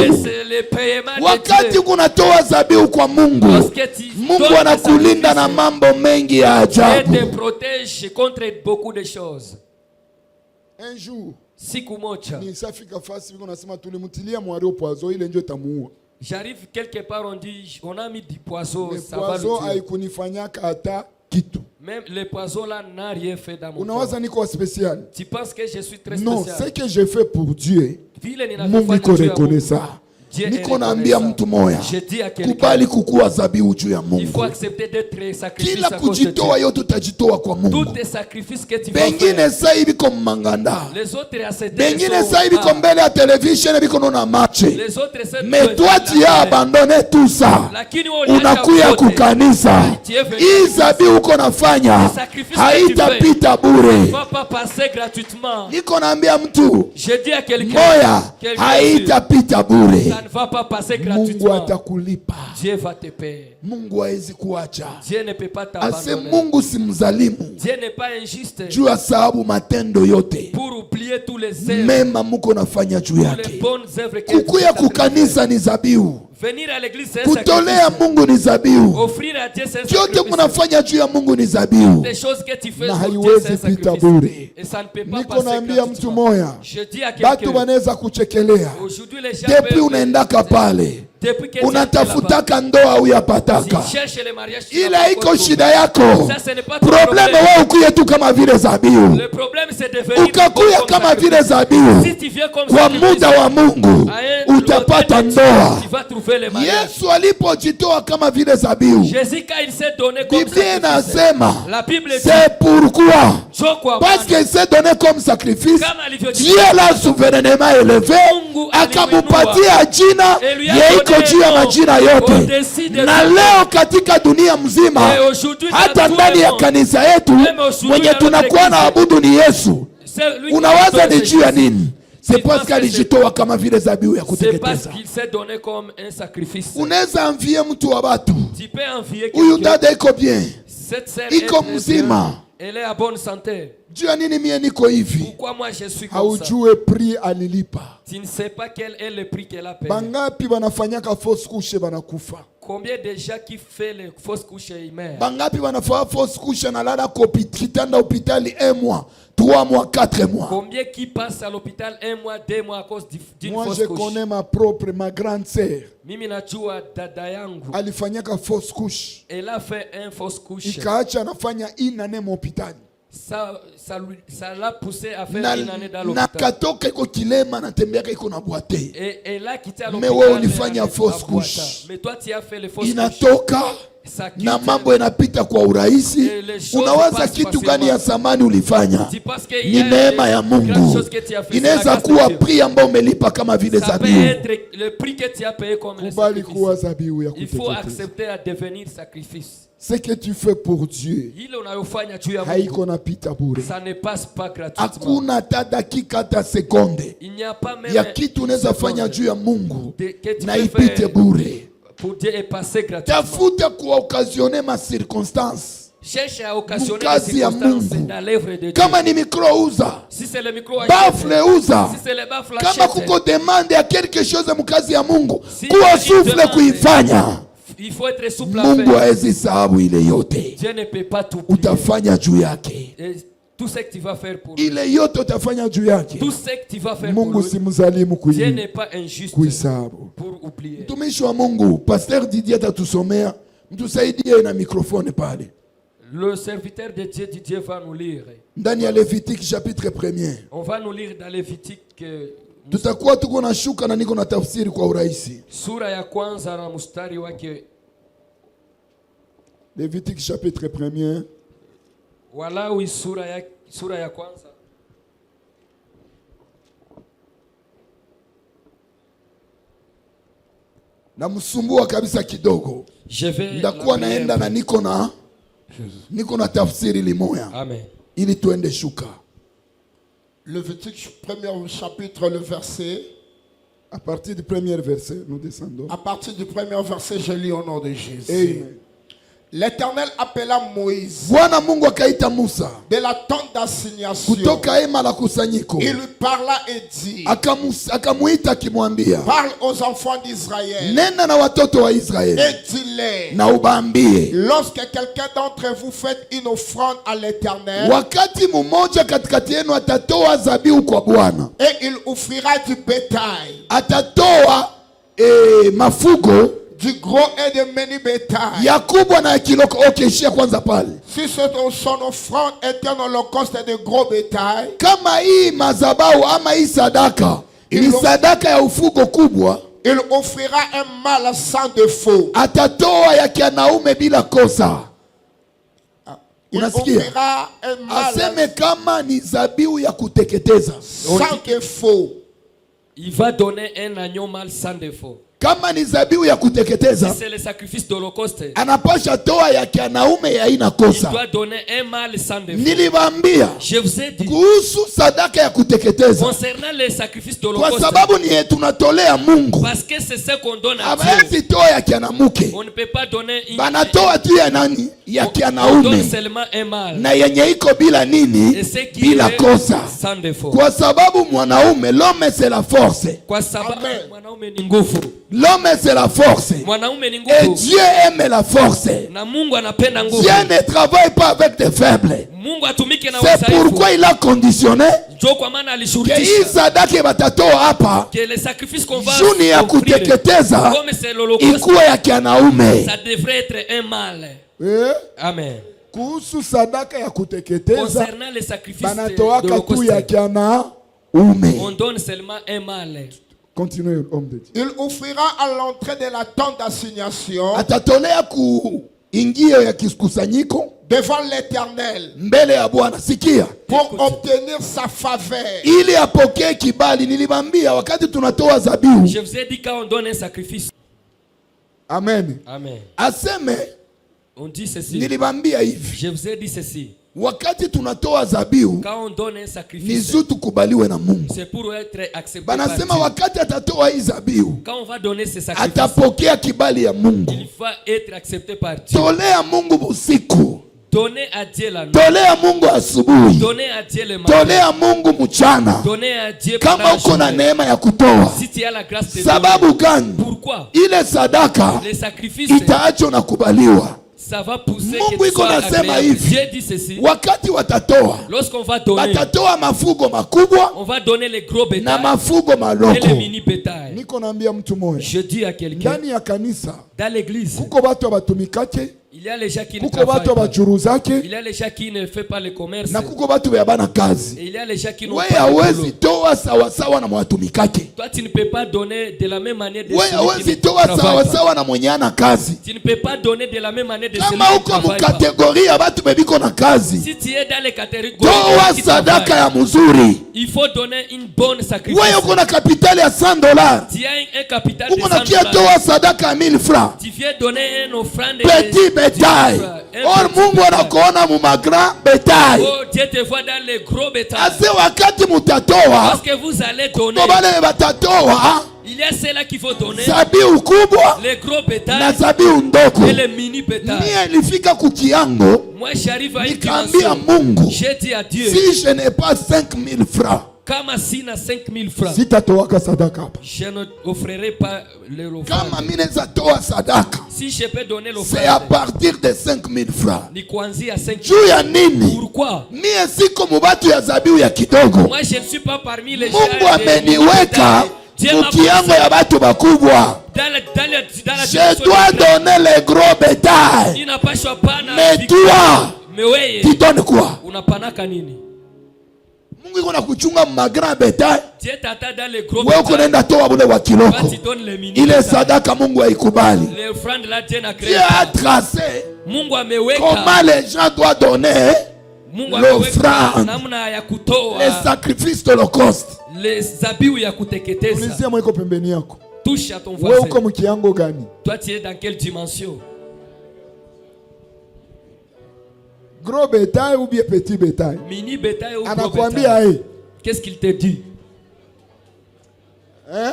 Wakati kunatoa zabihu kwa Mungu, Mungu anakulinda na mambo mengi ya ajabu. Dieu te protège contre beaucoup de choses. Un jour, siku moja nisafika fasi biko nasema tulimutilia mwari au poison ile ndio tamuua. J'arrive quelque part, on dit on a mis du poison, ça va le tuer. Poison haikunifanyaka hata kitu. Même le poison là n'a rien fait dans mon corps. Unawaza niko spécial? Tu penses que je suis très spécial? Non, ce que je fais pour Dieu, Mungu iko reconnaissant. Niko naambia mtu moya, kubali kukua zabihu juu ya Mungu. Kila kujitoa yote utajitoa kwa Mungu. Bengine sasa hivi kwa manganda, bengine sasa hivi kwa mbele ya television biko nona match. Mais toi tu as abandonné tout ça. Unakuya kukanisa. Hii zabihu uko nafanya haitapita bure. Niko naambia mtu moya, haitapita bure. Va pas passer gratuitement. Mungu atakulipa. Dieu va te payer. Mungu hawezi kuacha. Dieu ne peut pas t'abandonner. Ase Mungu si mzalimu. Dieu n'est pas injuste. Juu ya sababu matendo yote pour oublier tous les œuvres mema muko nafanya juu yake. Les bonnes œuvres que kukuya kukanisa ni zabihu. Venir à l'église c'est kutolea Mungu ni zabihu. Offrir à Dieu c'est sacrifice. Yote mnafanya juu ya Mungu ni zabihu. Des choses que tu fais na haiwezi pita bure. Et ça ne peut pas niko naambia mtu moya, je dis à quelqu'un, batu banaweza kuchekelea depuis unaendaka pale unatafutaka ndoa uyapataka, ila iko shida yako. Probleme wewe ukuye tu kama vile zabihu, ukakuya kama vile zabihu kwa muda wa Mungu utapata ndoa. Yesu alipojitoa kama vile zabihu, Biblia inasema c'est pourquoi parce qu'il s'est donné comme sacrifice, Dieu l'a souverainement élevé akamupatia jina yeiko juu ya majina yote. Na leo katika dunia mzima, hata ndani ya kanisa yetu mwenye tunakuwa na abudu ni Yesu. Unawaza ni juu ya nini? C'est parce qu'il alijitoa kama vile zabihu ya kuteketeza. Unaweza envier mtu wa watu, huyu dada iko bien, iko mzima, elle est à bonne santé. Juu ya nini mie niko hivi? Pourquoi moi je suis comme ça? Haujue prix alilipa. Tu ne sais pas quel est le prix qu'elle a payé. Bangapi banafanyaka fausse couche banakufa. Combien de gens qui fait les fausses couches et ils meurent? Bangapi wanafanya fausse couche na lala kitanda hôpital 1 mois, 3 mois, 4 mois. Combien qui passent à l'hôpital 1 mois, 2 mois à cause d'une fausse couche? Moi je connais ma grande sœur. Mimi najua dada yangu. Alifanyaka fausse couche. Elle a fait un fausse couche. Ikaacha anafanya 1 année hôpital. Ça l'a poussé à faire 1 année dans l'hôpital. Nakatoka iko kilema na tembeaka iko na boite. Et elle a quitté l'hôpital. Mais wewe ulifanya fausse couche. Mais toi tu as fait les fausses couches. Inatoka na mambo yanapita kwa urahisi. Unawaza kitu gani ya samani ulifanya? Ni neema ya Mungu. Inaweza kuwa prix ambao umelipa kama vile zabihu. Kubali kuwa zabihu ya kuteketeza. Il faut accepter à devenir sacrifice. Ce que tu fais pour Dieu, haiko napita bure. Ça ne passe pas gratuitement. Hakuna hata dakika hata sekonde ya kitu unaweza fanya juu ya Mungu na ipite bure. Tafuta kuoccasioner ma circonstance. Cherche à occasionner les circonstances dans l'œuvre de Dieu. Kama ni micro uza. Si c'est le micro, bafle uza. Si c'est le bafle, kama kuko demande ya quelque chose mkazi ya Mungu, kuwa souffle kuifanya. Il faut être souple. Mungu haezi sababu ile yote. Dieu ne peut pas tout. Utafanya juu yake. Tout ce que tu vas faire pour lui. Ile yote utafanya juu yake. Tout ce que tu vas faire Mungu pour lui. si mzalimu Dieu n'est pas injuste pour oublier. Mtumishi wa Mungu, Pasteur Didier atatusomea. Mtusaidie na mikrofoni pale. Le serviteur de Dieu va nous lire. Ndani ya Lévitique chapitre 1er. On va nous lire dans Lévitique. Tutakuwa tuko na shuka na niko na tafsiri kwa urahisi. Sura ya kwanza na mstari wake. Lévitique chapitre 1er. Walawi sura ya kwanza. Na msumbua kabisa kidogo. Ndakuwa naenda na niko na tafsiri limoya. Amen. Ili tuende shuka. Lévitique 1er chapitre, le verset. À partir du premier verset, nous descendons. À partir du premier verset, je lis au nom de Jésus. Amen. L'Éternel appela Moïse Bwana Mungu akaita Musa de la tente d'assignation. kutoka hema la kusanyiko. Il lui parla et dit, akamuita akimwambia, parle aux enfants d'Israël nena na watoto wa Israeli et dis-les, na ubaambie, lorsque quelqu'un d'entre vous fait une offrande à l'Éternel, wakati mmoja katikati yenu atatoa zabihu kwa Bwana, et il offrira du bétail, atatoa mafugo, du gros et de menu bétail. Ya kubwa na kiloko. Okay, shia kwanza pale. Si son offrande est un holocauste de gros bétail, kama hii mazabau ama hii sadaka ni sadaka ya ufugo kubwa, il offrira un mâle sans défaut. Atatoa ya kianaume bila kosa. Unasikia? Aseme kama ni zabihu ya kuteketeza sans défaut. Il va donner un agneau mâle sans défaut. Kama ni zabihu ya kuteketeza, si c'est le sacrifice d'holocauste, anapasha toa ya kianaume ya ina kosa. Il doit donner un mâle sans défaut. Niliwaambia, je vous ai dit, kuhusu sadaka ya kuteketeza, concernant les sacrifices d'holocauste, kwa sababu ni tunatolea Mungu, parce que c'est ce qu'on donne à Dieu. Hawezi toa ya kianamuke. On ne peut pas donner une. Banatoa tu ya nani? Ya kianaume. On donne seulement un mâle. Na yenye iko bila nini? Bila kosa. Sans défaut. Kwa sababu mwanaume, l'homme c'est la force. Kwa sababu mwanaume ni nguvu. L'homme c'est la force. Mwanaume ni nguvu. Et Dieu aime la force. Na Mungu anapenda nguvu. Dieu ne travaille pas avec des faibles. Mungu atumike na wadhaifu. C'est pourquoi il a conditionné kwa maana alishurutisha que hii sadaka batatoa hapa, que les sacrifices qu'on va juni ya kuteketeza ikuwa ya kianaume. Ça devrait être un mâle. Amen. Kuhusu sadaka ya kuteketeza, concernant les sacrifices banatoaka tu ya kianaume. On donne seulement un mâle. Continuez, homme de Dieu. Il offrira à l'entrée de la tente d'assignation, atatolea ku ingio ya kusanyiko, devant l'Éternel, mbele ya Bwana. Sikia, pour obtenir sa faveur, ili apokee kibali. Nilibambia wakati tunatoa zabihu, je vous ai dit quand on donne un sacrifice. Amen. Amen. Aseme, on dit ceci. Nilibambia hivi, je vous ai dit ceci. Wakati tunatoa zabihu, quand on donne un sacrifice, ni zutu kubaliwe na Mungu. C'est pour être accepté. Banasema wakati atatoa hii zabihu, quand on va donner ce sacrifice, atapokea kibali ya Mungu. Il va être accepté par Dieu. Tolea Mungu busiku. Donnez à Dieu la nuit. Tolea Mungu asubuhi. Donnez à Dieu le matin. Tolea Mungu mchana. Donnez à Dieu kama uko na neema ya kutoa. Si tu as la grâce de sababu gani? Pourquoi? Ile sadaka itaacho na kubaliwa. Ça va pousser. Mungu iko nasema hivi, wakati watatoa, watatoa mafugo makubwa, on va donner les gros bétails, na mafugo maloko. Et les mini bétails. Niko naambia mtu moja, je dis à quelqu'un, ndani ya kanisa, dans l'église, kuko watu wabatumikake, il y a les gens qui ne travaillent pas. Il y a les gens qui ne font pas le commerce. Na kuko watu bana kazi. Et il y a les gens qui n'ont pas de boulot. Wewe toa sawa sawa na mwatumikake. Toi tu ne peux pas donner de la même manière de celui qui toa sawa sawa na mwenye ana kazi. Tu ne peux pas donner de la même manière de celui qui travaille pas. Kama uko mu catégorie ya watu bebiko na kazi. Si tu es dans les catégories toa sadaka ya mzuri. Il faut donner une bonne sacrifice. Wewe uko na capital ya $100. Tu as un capital de $100. Uko na kia toa sadaka ya 1000 francs. Tu viens donner une offrande de petit bétail. Or Mungu anakuona mu grand bétail. Oh, Dieu te voit dans les gros bétail. Ase wakati mutatoa. Parce que vous allez donner. Kobale batatoa. Il y a ceux-là qu'il faut donner. Zabiu kubwa. Les gros bétail. Na zabiu ndoko. Et les mini bétail. Mie nilifika kukiango. Moi j'arrive à une dimension. Mungu. J'ai dit à Dieu. Si je n'ai pas 5000 francs. Kama sina 5000 francs. Sitatoa sadaka hapa. Je ne offrirai pas le offrande. Kama mimi nizatoa sadaka. Si je peux donner l'offrande. C'est à partir de 5000 francs. Ni kuanzia 5000. Juu ya nini? Pourquoi? Mie siko mubatu ya zabiu ya kidogo. Moi je ne suis pas parmi les gens. Mungu ameniweka mukiango ya batu bakubwa. Je dois donner les gros bétail. Mais toi, tu donnes quoi? Unapanaka nini? Mungu iko na kuchunga grand bétail. Wewe uko nenda toa bule wa kiloko. Ile sadaka Mungu haikubali. Dieu a tracé comment les gens doivent donner l'offrande, les sacrifices de l'holocauste. Ulizia mweko pembeni yako. Touche à ton voisin. Wewe uko mkiango gani? Toi tu es dans quelle dimension? Gros bétail ou bien petit bétail? Mini bétail ou gros bétail? Qu'est-ce qu'il te dit? Hein?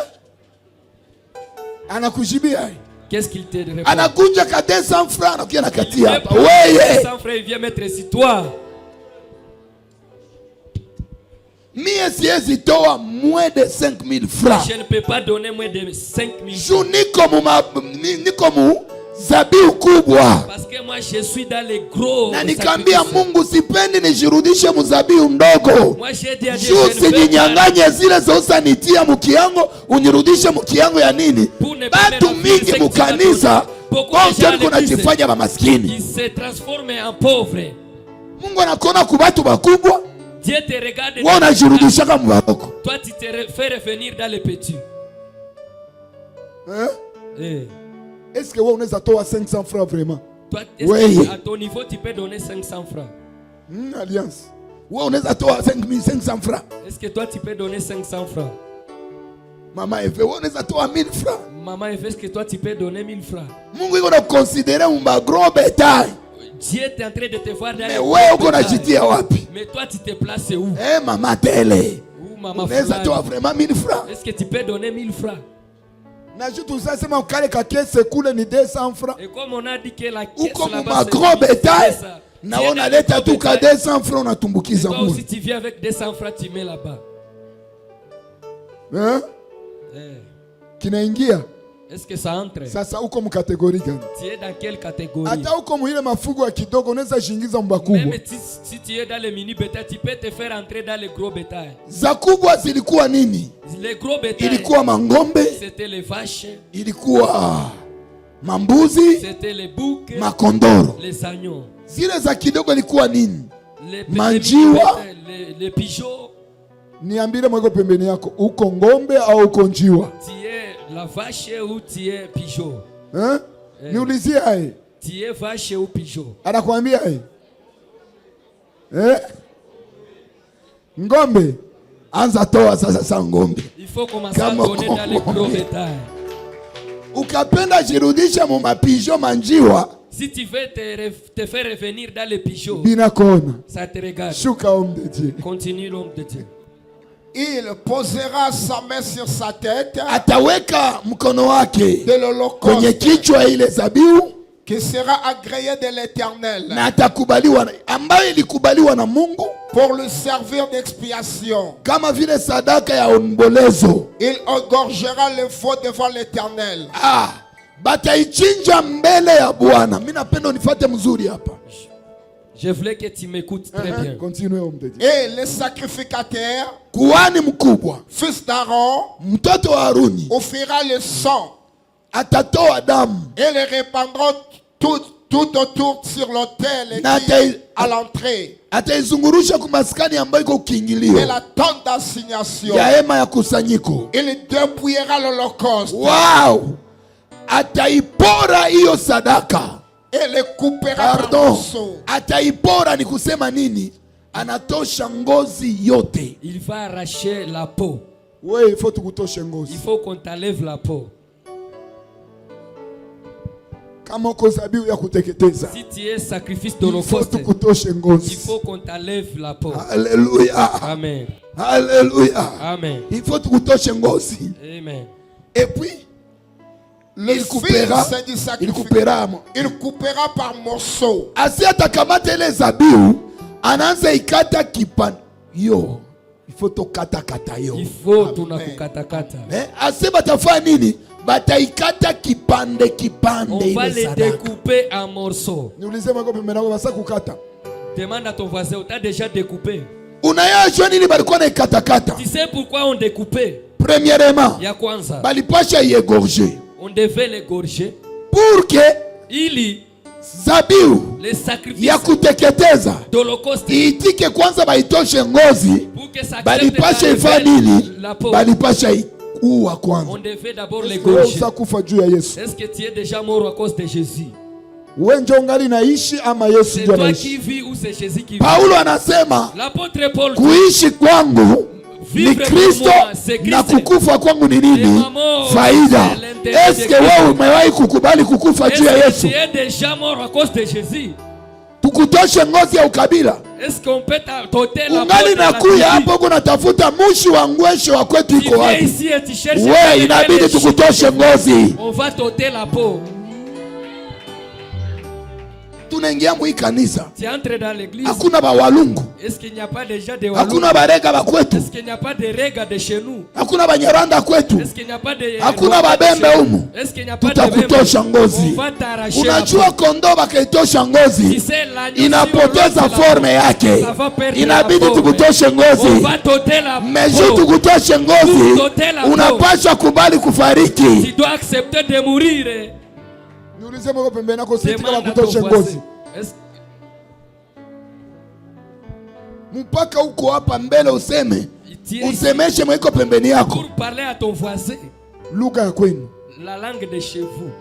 Anakujibia. Qu'est-ce qu'il te répond? Anakunja ka 200 francs na kia nakatia hapa. Wewe 200 francs il vient mettre sur toi. Mie siwezi toa moins de 5000 francs. Je ne peux pas donner moins de 5000 francs. Niko mu zabiu kubwa. Parce que moi je suis dans les gros. Na nikambia Mungu sipendi nijirudishe mzabiu ndogo. Moi j'ai dit à Dieu usininyanganye zile zosa nitia mkiango unirudishe mkiango ya nini? Batu mingi mukanisa wote kunajifanya mamaskini. Il se transforme en pauvre. Mungu anakuona kubatu bakubwa. Dieu te regarde. Wewe unajirudisha kama mbaroko. Toi tu te fais revenir dans les petits. Hein? Eh. Est-ce que wewe unaweza toa 500 francs vraiment? Toi, est-ce à ton niveau tu peux donner 500 francs? Alliance. Wewe unaweza toa 5500 francs? Est-ce que toi tu peux donner 500 francs? Maman Eve, wewe unaweza toa 1000 francs? Maman Eve, est-ce que toi tu peux donner 1000 francs? Mungu yuko na considérer un gros bétail. Dieu est en train de te voir dans les wewe uko najitia wapi? Mais toi tu te places où? Eh maman tele. Où maman? Unaweza toa vraiment 1000 francs? Est-ce que tu peux donner 1000 francs? Et comme on a dit que la caisse là-bas c'est gros bétail, on a leta tout ka 200 francs na tumbukiza moi. Toi aussi tu viens avec 200 francs tu mets là-bas. Hein? Kinaingia? Est-ce que ça entre? Sasa uko mu catégorie gani? Tu es dans quelle catégorie? Hata uko mu ile mafugo ya kidogo unaweza shingiza mbakubwa. Même si tu es dans les mini bétail, tu peux te faire entrer dans les gros bétail. Za kubwa zilikuwa nini? Les gros bétail. Ilikuwa mangombe. C'était les vaches. Ilikuwa mambuzi. C'était les boucs. Makondoro. Les agneaux. Zile za kidogo ilikuwa nini? Manjiwa. Les pigeons. Niambie mweko pembeni yako, uko ngombe au uko njiwa? Tu es la vache ou tu es pigeon? Hein? Niulizie hai. Tu es vache ou pigeon? Anakuambia hai. Ngombe. Anza toa sasa ngombe. Il faut commencer à donner dans les gros bétail. Ukapenda jirudisha mu mapigeon manjiwa. Si tu veux te faire revenir dans les pigeons, ça te regarde. Shuka homme de Dieu. Continue l'homme de Dieu. Il posera sa main sur sa tête. Ataweka mkono wake de l'holocauste kwenye kichwa ile zabiu. qui sera agréé de l'Éternel, na atakubaliwa, ambayo ilikubaliwa na Mungu pour le servir d'expiation. Kama vile sadaka ya ombolezo. Il égorgera le veau devant l'Éternel. Bataichinja mbele ya Bwana. Mimi napenda unifuate mzuri hapa. Je voulais que tu m'écoutes très bien. Continue, on te dit. Et les sacrificateurs, kuhani mkubwa, fils d'Aaron, mtoto wa Haruni, offrira le sang, atatoa damu, et les répandront tout autour sur l'autel à l'entrée. Ataizungurusha kumaskani ambayo iko kiingilio. Et la tente d'assignation. Ya hema ya kusanyiko. Il dépouillera l'holocauste. Wow! Ataipora hiyo sadaka. Et le coupera par morceaux. Ataipora ni kusema nini? Anatosha ngozi yote. Il va arracher la peau. Oui, il faut tukutoshe ngozi. Il faut qu'on t'enlève la peau. Kama uko zabihu ya kuteketeza, si tu es sacrifice d'holocauste, il faut qu'on t'enlève la peau. Alléluia. Amen. Alléluia. Amen. Il faut tukutoshe ngozi. Amen. Et puis il coupera par morceaux. Asi atakamata ile zabihu, anaanza ikata kipande. Yo, il faut tokata kata yo. Il faut tunakukata kata. Asi batafanya nini? Bataikata kipande kipande. On va les découper en morceaux. Demande à ton voisin, tu as déjà découpé. Tu sais pourquoi on découpait? Premièrement, on devait l'égorger pour que zabihu les sacrifices ya kuteketeza d'holocauste iitike kwanza, baitoshe ngozi, balipasha ifadili, balipasha on devait d'abord l'égorger. Est-ce que tu es déjà mort à cause de Jésus? C'est toi qui vis ou c'est Jésus qui vit? Paulo anasema l'apôtre Paul, kuishi kwangu ni Kristo na kukufa kwangu ni nini? Faida. Eske wewe umewahi kukubali kukufa juu ya Yesu? Tu es déjà mort à cause de Jésus. Tukutoshe ngozi ya ukabila. Est-ce qu'on peut t'ôter la peau? Ungali nakuya hapo kuna tafuta mushi wa ngwesho wa kwetu iko wapi? Wewe inabidi tukutoshe ngozi. On va t'ôter la peau. Tunaingia mu kanisa. Tu entres dans l'église. Hakuna ba walungu. Est-ce qu'il n'y a pas déjà de walungu? Hakuna barega ba kwetu. Est-ce qu'il n'y a pas de rega de chez nous? Hakuna ba nyaranda kwetu. Est-ce qu'il n'y a pas de hakuna ba bembe humu? Est-ce qu'il n'y a pas de tutakutosha ngozi. On va t'arracher. Unajua kondoo bakaitosha ngozi inapoteza forme yake. Inabidi tukutoshe ngozi. On va t'ôter la peau. Meju tukutoshe ngozi. Unapaswa kubali kufariki. Tu dois accepter de mourir. Mpaka uko hapa mbele useme, usemeshe mwiko pembeni yako. Pour parler à ton voisin. Lugha ya kwenu. La langue de chez vous.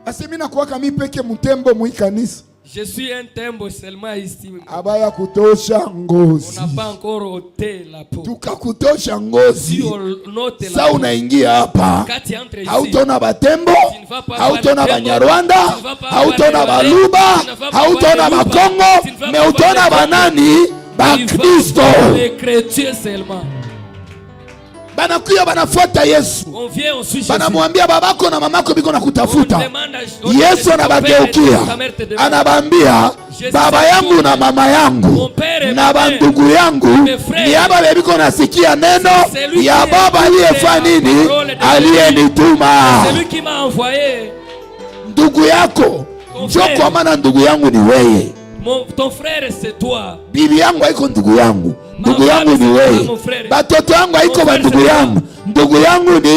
Asemina kuwaka mi peke mutembo mu kanisa. Je suis un tembo seulement ici. Abaya kutosha ngozi. On n'a pas encore ôté la peau. Tukakutosha ngozi. Si on ôte la peau. Sa unaingia hapa. Hautona batembo, hautona banyarwanda, hautona baluba, hautona bakongo, me utona banani, ba Kristo. Les chrétiens seulement. Banakuya banafuata Yesu. Banamwambia babako na mamako biko na kutafuta. Yesu anabageukia. Anabambia baba yangu na mama yangu na bandugu yangu ni haba biko nasikia neno ya baba aliyefanya nini? Aliyenituma. Ndugu yako njoo kwa maana ndugu yangu ni wewe. Ton frère c'est toi. Bibi yangu haiko ndugu yangu. Ndugu yangu ni wewe. Batoto yangu haiko bandugu yangu. Ndugu yangu ni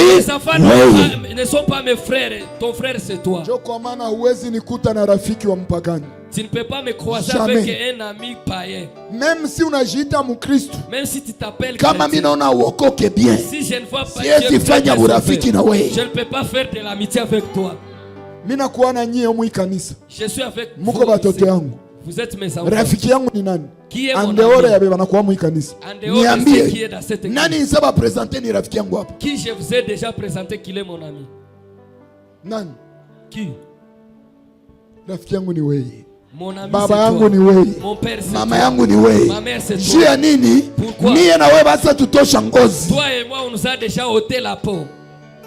wewe. Ne sont pas mes frères. Ton frère c'est toi. Njoo kwa maana huwezi nikuta na rafiki wa mpagani. Tu ne peux pas me croiser avec un ami païen. Même si unajiita Mkristo. Même si tu t'appelles kama mimi naona uokoke bien. Si je ne vois pas Dieu fanya urafiki na wewe. Je ne peux pas faire de l'amitié avec toi. Mimi nakuwa na nyie mu kanisa. Je suis avec vous. Muko batoto yangu. Vous êtes mes enfants. Rafiki yangu ni nani? Qui est mon ami? Andeore ya beba nakuwa mu kanisa. Niambie. Nani nisaba presenter ni rafiki yangu hapa? Qui je vous ai déjà présenté qu'il est mon ami? Nani? Qui? Rafiki yangu ni wewe. Mon ami baba yangu ni wewe. Mon père c'est mama yangu ni wewe. Ma mère c'est toi. Juu ya nini? Mie na wewe basi tutosha ngozi. Toi et moi on nous a déjà ôté la peau.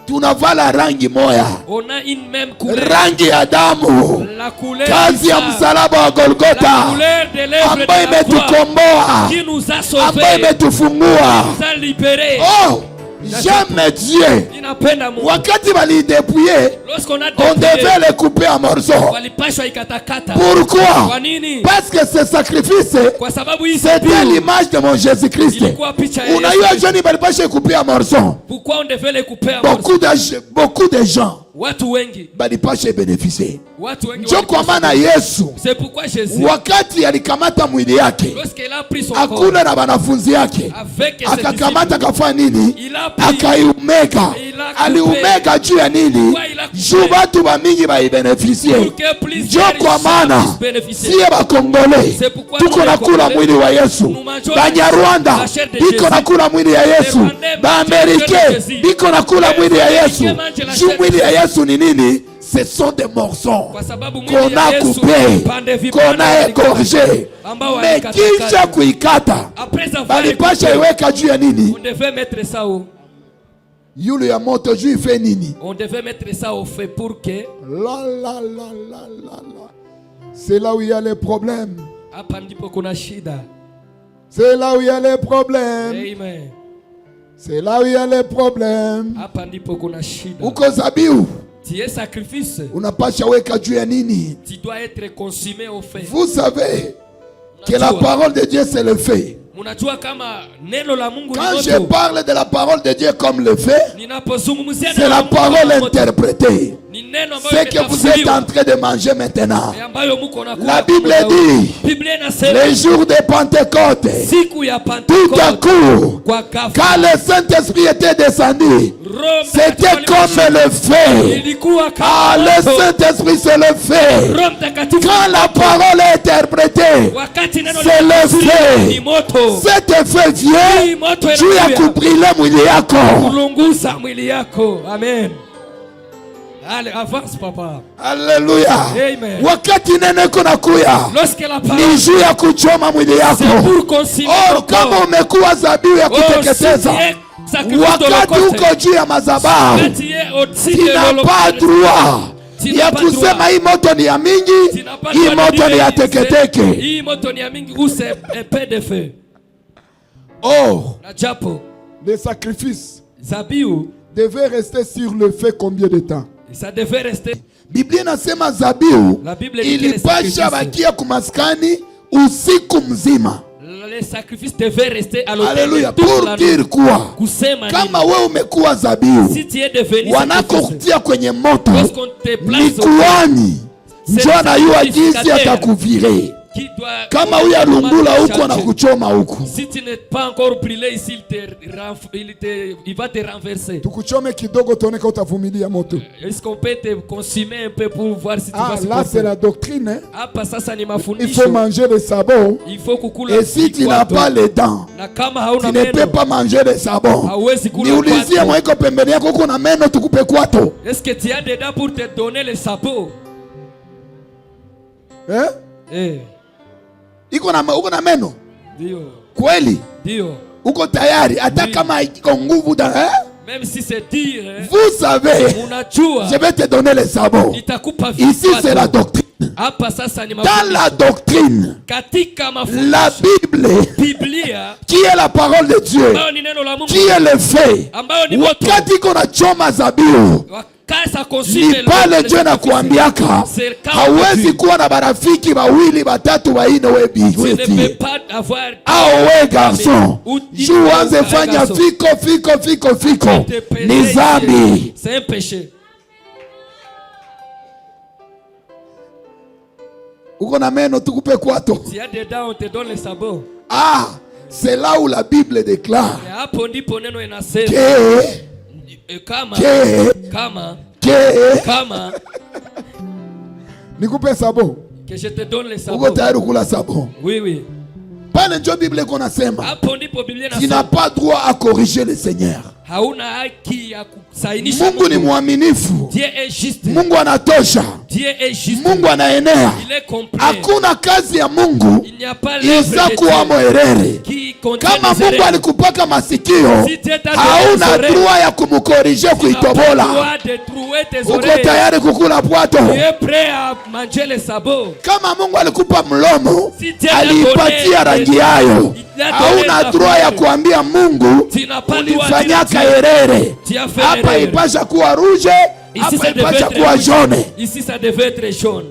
tunavala rangi moya, on a une même couleur, rangi ya damu, la couleur kazi ya msalaba wa Golgotha ambayo imetukomboa, ambayo imetufungua. Oh, jamais Dieu, wakati walidépouiller, on devait les couper en morceaux. Pourquoi? Parce que ce sacrifice, c'était l'image de mon Jésus-Christ. Unajua joni balipasha couper en morceaux. Pourquoi on devait les couper en morceaux? Beaucoup de gens watu wengi balipasha bénéficier. Watu wengi ndio kwa maana Yesu, c'est pourquoi Jésus, wakati alikamata mwili yake, akula na wanafunzi yake, akakamata kafanya nini? Akaiumega. Aliumega juu ya nini? Juu watu wa mingi baibenefisie. Ndio kwa maana siye bakongole tuko nakula mwili wa Yesu, Banyarwanda biko nakula mwili ya Yesu, Baamerike biko nakula mwili ya Yesu. Juu mwili ya Yesu ni nini? Ce sont des morceaux qu'on a coupés, qu'on a égorgés. Mais kisha kuikata, balipasha iweka juu ya nini? On devait mettre ça au yule ya moto juu ife nini? On devait mettre ça au feu pour que la. C'est là où il y a les problèmes. Hapa ndipo kuna shida. C'est là où il y a les problèmes. Amen. C'est là où il y a les problèmes. Hapa ndipo kuna shida. Uko zabiu, tu es sacrifice, unapasha weka juu ya nini? Tu dois être consumé au feu. Vous savez que la parole de Dieu c'est le feu. Quand je parle de la parole de Dieu comme le fait, c'est la parole interprétée. Ce que vous êtes en train de manger maintenant. La Bible dit, les jours de Pentecôte, tout à coup, quand le Saint-Esprit était descendu, c'était comme le feu. Ah, le Saint-Esprit c'est le feu. Quand la parole est interprétée, c'est le feu. Cet feu vient juu ya kubriller mwili yako. Kulunguza mwili yako. Amen. Allez, avance papa. Alléluia. Amen. Wakati nene kuna kuya, ni juu ya kuchoma mwili yako. Kama umekuwa zabiu ya kuteketeza, wakati uko juu ya madhabahu, sina pas droit ya kusema hii moto ni ya mingi, hii moto ni ya teketeke. Hii moto ni ya mingi ou c'est un peu de feu. Oh, les sacrifices zabiu devaient rester sur le feu combien de temps? Ça devait rester. Biblia inasema zabiu ilipasha bakia kumaskani usiku mzima. Les sacrifices devaient rester à l'autel. Alléluia. Pour dire quoi? Kama wewe umekuwa zabiu, wanakokutia kwenye moto ni kuhani, njoo anajua jinsi atakuvire. Kama huya lungula huko na kuchoma huko. Si tu n'es pas encore brûlé ici, il va te renverser. Tukuchome kidogo tuone kama utavumilia moto. Est-ce qu'on peut te consumer un peu pour voir si tu vas supporter? Là c'est la doctrine, hein? Hapa sasa ni mafundisho. Il faut manger le sabon. Il faut kukula. Et si tu n'as pas les dents, na kama hauna meno, tu ne peux pas manger le sabon. Niulizie mweko pembeni yako kuna meno tukupe kwato. Est-ce que tu as des dents pour te donner le sabon? Hein? Eh. Uko na meno? Ndio. Kweli? Ndio. Uko tayari hata kama iko nguvu da, hein? Même si c'est dur, hein? Vous savez, je vais te donner le sabon. Ici c'est la doctrine. Dans la doctrine, la Bible, qui est la parole de Dieu, qui est le fait, wakati kona choma zabiu, ni pale Dieu na kuambiaka hawezi kuwa na barafiki wawili batatu waine webi we garçon juu wanze fanya fiko ni zambi. C'est un péché. Uko na meno tukupe kwato. Si y a des dents on te donne le sabot. Ah, c'est là où la Bible déclare nikupe sabon. Que je te donne le sabon. Uko tayari kula sabon? Oui, oui. Pale ndio Biblia iko nasema. Tu n'as pas droit à corriger le Seigneur. Hauna haki ya kusainisha. Mungu ni mwaminifu. Dieu est juste. Mungu anatosha. Dieu est juste. Mungu anaenea. Il est complet. Hakuna kazi ya Mungu il n'y a pas iza kuwa mwerere. Kama Mungu alikupaka masikio, hauna droit ya kumkorije kuitobola. Uko tayari kukula pwato? Kama Mungu alikupa mlomo, aliipatia rangi yayo, hauna droit ya kuambia Mungu ulifanyaka herere. Hapa ipasha kuwa rouge, hapa ipasha kuwa jaune. Ici ça devait être jaune.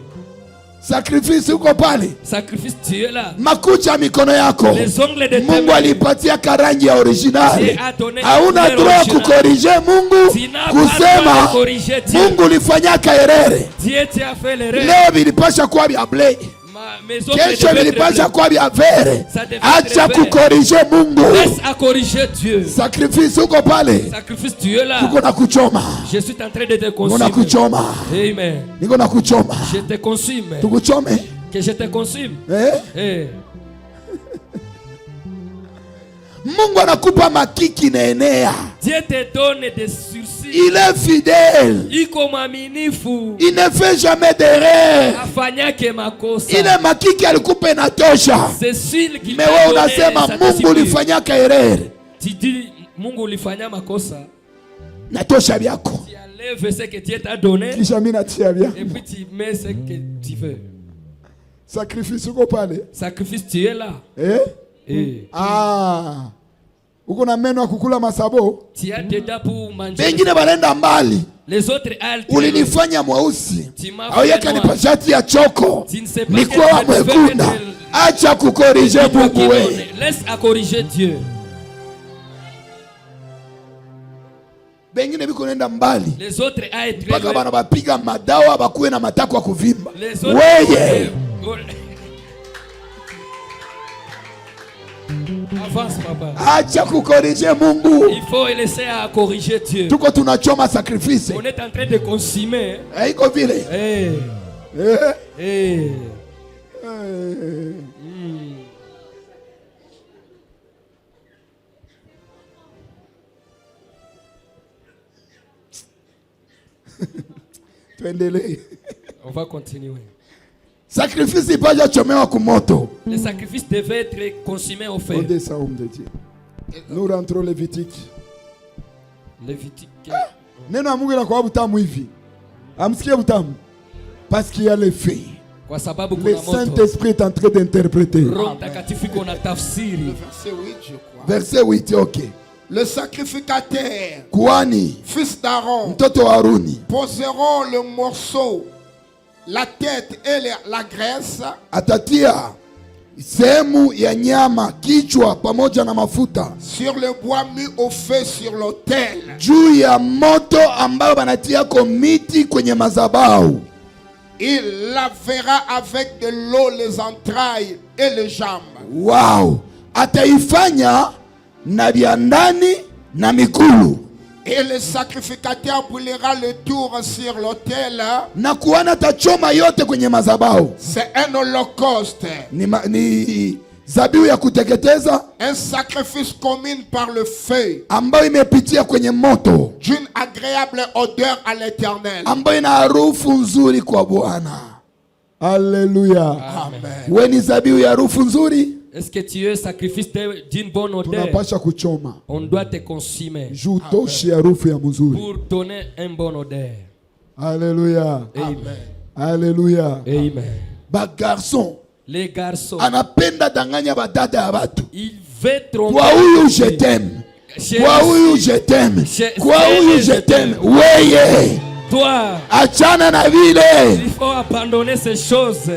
Sacrifice uko pale. Sacrifice tu es là. Makucha mikono yako. Mungu alipatia karangi ya original. Hauna droit kukorije Mungu, kusema Mungu ulifanyaka herere. Leo vilipasha kuwa vya blei, kesho vilipasha kuwa vya vere. Acha kukorije Mungu. Sacrifice uko pale. Sacrifice tu es là. Tuko na kuchoma. Je suis en train de te consumer. Niko na kuchoma. Amen. Niko na kuchoma. Je te consume. Tukuchome. Que je te consume. Mungu anakupa makiki na enea. Dieu te donne des sursis. Il est fidèle. Iko mwaminifu. Il ne fait jamais d'erreur. Afanyake makosa. Ile makiki alikupa inatosha. C'est celui qui t'a donné. Unasema Mungu ulifanyaka erreur. Tu dis Mungu ulifanya makosa. Natosha byako. Tu enlèves ce que Dieu t'a donné. Kisha mimi natia byako. Et puis tu mets ce que tu veux. Sacrifice uko pale. Sacrifice tu es là. Uko na meno ya kukula masabo. Tu as des dents pour manger. Wengine balenda mbali. Les autres ulinifanya mweusi. Au yaka nipashati ya choko. Nikuwa mwekunda. Acha kukorije Mungu wewe. Laisse à corriger Dieu. Bengine biko nenda mbali. Les autres a été baka bana bapiga madawa bakuwe na matako ya kuvimba. Weye. Avance papa. Acha kukorije Mungu. Il faut laisser à corriger Dieu. Tuko tunachoma sacrifice. On est en train de consumer. Haiko vile. Tuendelee. On va continuer. Sacrifice ipaja chomewa kumoto. Le sacrifice devait être consumé au feu. On descend, homme de Dieu. Nous rentrons Lévitique. Lévitique. Neno ya Mungu inakuwa butamu hivi. Amsikie butamu. Parce qu'il y a les faits. Le Saint-Esprit est en train d'interpréter. Verset 8, je crois. Verset 8, ok. Le sacrificateur, Kouani, fils d'Aaron, mtoto wa Haruni, poseront le morceau, la tête et la graisse. Atatia sehemu ya nyama, kichwa pamoja na mafuta sur le bois mis au feu sur l'autel. Juu ya moto ambao banatia miti kwenye madhabahu. Il lavera avec de l'eau les entrailles et les jambes. Wow! Ataifanya na vya ndani na mikulu. Et le sacrificateur brûlera le tour sur l'autel. Na kuhani tachoma yote kwenye madhabahu. C'est un holocauste. Ni zabihu ya kuteketeza. Un sacrifice commun par le feu. Ambayo imepitia kwenye moto. D'une agréable odeur à l'Éternel. Ambayo ina harufu nzuri kwa Bwana. Alléluia. Amen. Wewe ni zabihu ya harufu nzuri? Est-ce que tu es sacrifice d'une bonne odeur? Tunapasha kuchoma. On doit te consumer. Jutoshe harufu ya mzuri. Pour donner une bonne odeur. Alléluia. Amen. Alléluia. Amen. Ba garçon. Les garçons. Anapenda danganya badada ya watu. Il veut tromper. Kwa huyu je t'aime. Kwa huyu je t'aime. Kwa huyu je t'aime. Weye. Toi. Achana na vile. Il faut abandonner ces choses.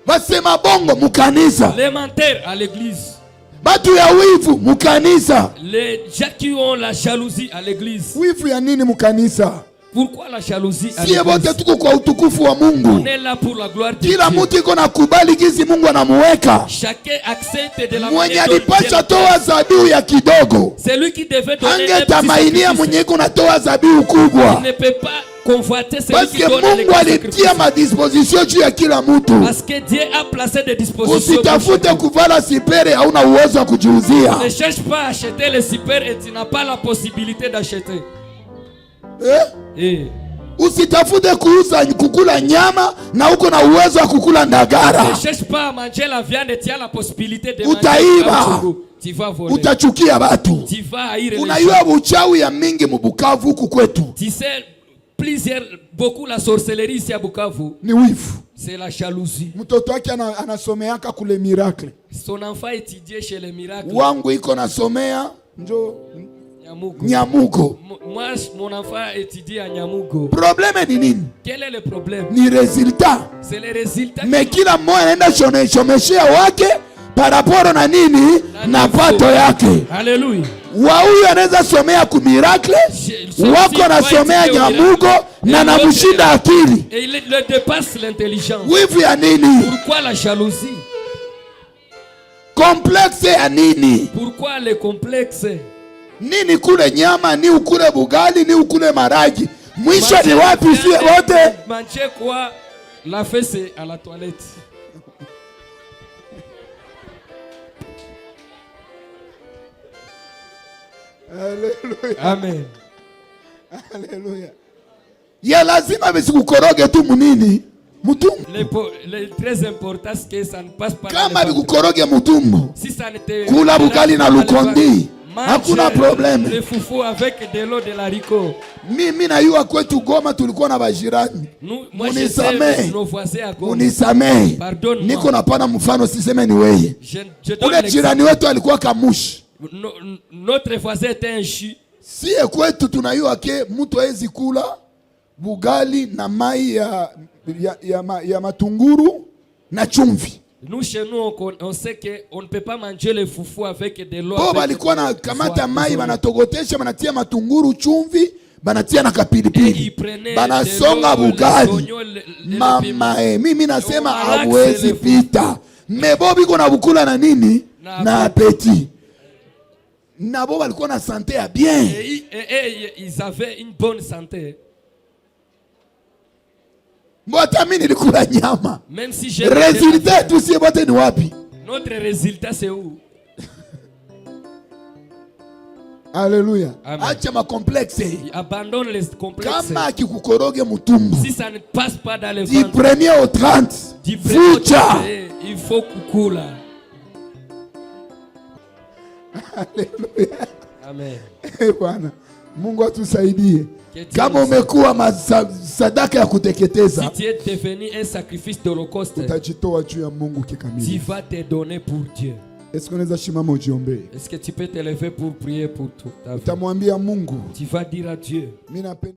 Basema bongo mukanisa. Les menteurs à l'église. Batu ya wivu mukanisa. Les gens qui ont la jalousie à l'église. Wivu ya nini mukanisa? Pourquoi la jalousie à l'église? Sie bote tuko kwa utukufu wa Mungu. On est là pour la gloire de Dieu. Kila mtu iko na kubali gizi Mungu anamuweka. Chacun accepte de la mwenye alipasha toa zabihu ya kidogo. C'est lui qui devait donner. Angetamainia mwenye iko na toa zabihu kubwa. Il ne peut pas convoiter celui qui donne les sacrifices. Mungu alitia madisposition juu ya kila mtu. Parce que Dieu a placé des dispositions. Usitafute kuvala sipere, hauna uwezo wa kujiuzia. Ne cherche pas à acheter les super et tu n'as pas la possibilité d'acheter. Usitafute kukula nyama na uko na uwezo wa kukula ndagara. Ne cherche pas à manger la viande, tu as la possibilité de utaiba. Tu vas voler. Utachukia watu. Tu vas haïr les gens. Unajua uchawi ya mingi Bukavu huku kwetu. Tu sais beaucoup la sorcellerie ici à Bukavu. Ni wivu. C'est la jalousie. Mtoto wake anasomeaka kule miracle. Son enfant étudiait chez les miracles. Wangu iko nasomea njo Nyamugo. Nyamugo. Moi, mon enfant étudie à Nyamugo. Problème ni nini? Quel est le problème? Ni résultat. C'est le résultat. Mais kila mmoja anaenda shomeshia wake par rapport na nini na pato yake. Hallelujah. Wa huyu anaweza somea ku miracle, wako nasomea Nyamugo na namshinda akili. Et il le dépasse l'intelligence. Wivu ya nini? Pourquoi la jalousie? Complexe ya nini? Pourquoi le complexe? Nini kule nyama, ni ukule bugali, ni ukule maragi. Mwisho ni wapi sio wote? Manger quoi? La fesse à la toilette. Alléluia. Amen. Alléluia. Ya lazima bisikukoroge tu munini? Mutumbu. Le très important c'est que ça ne passe pas. Kama bikukoroge mutumbu. Si ça ne te kula bugali na lukondi. Hakuna problème. Le foufou avec de l'eau de l'haricot. Mimi na yua kwetu Goma tulikuwa na bajirani. Unisamehe. Unisamehe. Niko napana mfano siseme ni wewe. Ule jirani wetu alikuwa kamushi. Notre voisin était un chou. Sie kwetu tunayua ke mtu hawezi kula bugali na mai ya matunguru na chumvi. Nous chez nous on sait que on ne peut pas manger le foufou avec de l'eau. Bo balikuwa na kamata mai banatogotesha banatia matunguru chumvi banatia na kapilipili banasonga bugali. Mama mimi nasema hawezi pita. Mebo biko na bukula na nini? Na apeti. Nabo balikuwa na santé ya bien. Et ils avaient une bonne santé. Mbota mimi nilikula nyama. Même si j'ai résultat tu sais bote ni wapi? Notre résultat c'est où? Alléluia. Acha ma complexe. Abandonne les complexes. Kama kikukoroge mutumbu. Si ça ne passe pas dans le ventre. Du premier au 30. Fucha. Il faut kukula. Alléluia. Amen. Bwana, Mungu atusaidie. Kama umekuwa sadaka ya kuteketeza, si tu es devenu un sacrifice d'holocauste, utajitoa juu ya Mungu kikamilifu. Tu vas te donner pour Dieu. Est-ce que unaweza simama ujiombe? Est-ce que tu peux te lever pour prier pour tout? Utamwambia Mungu. Tu vas dire à Dieu.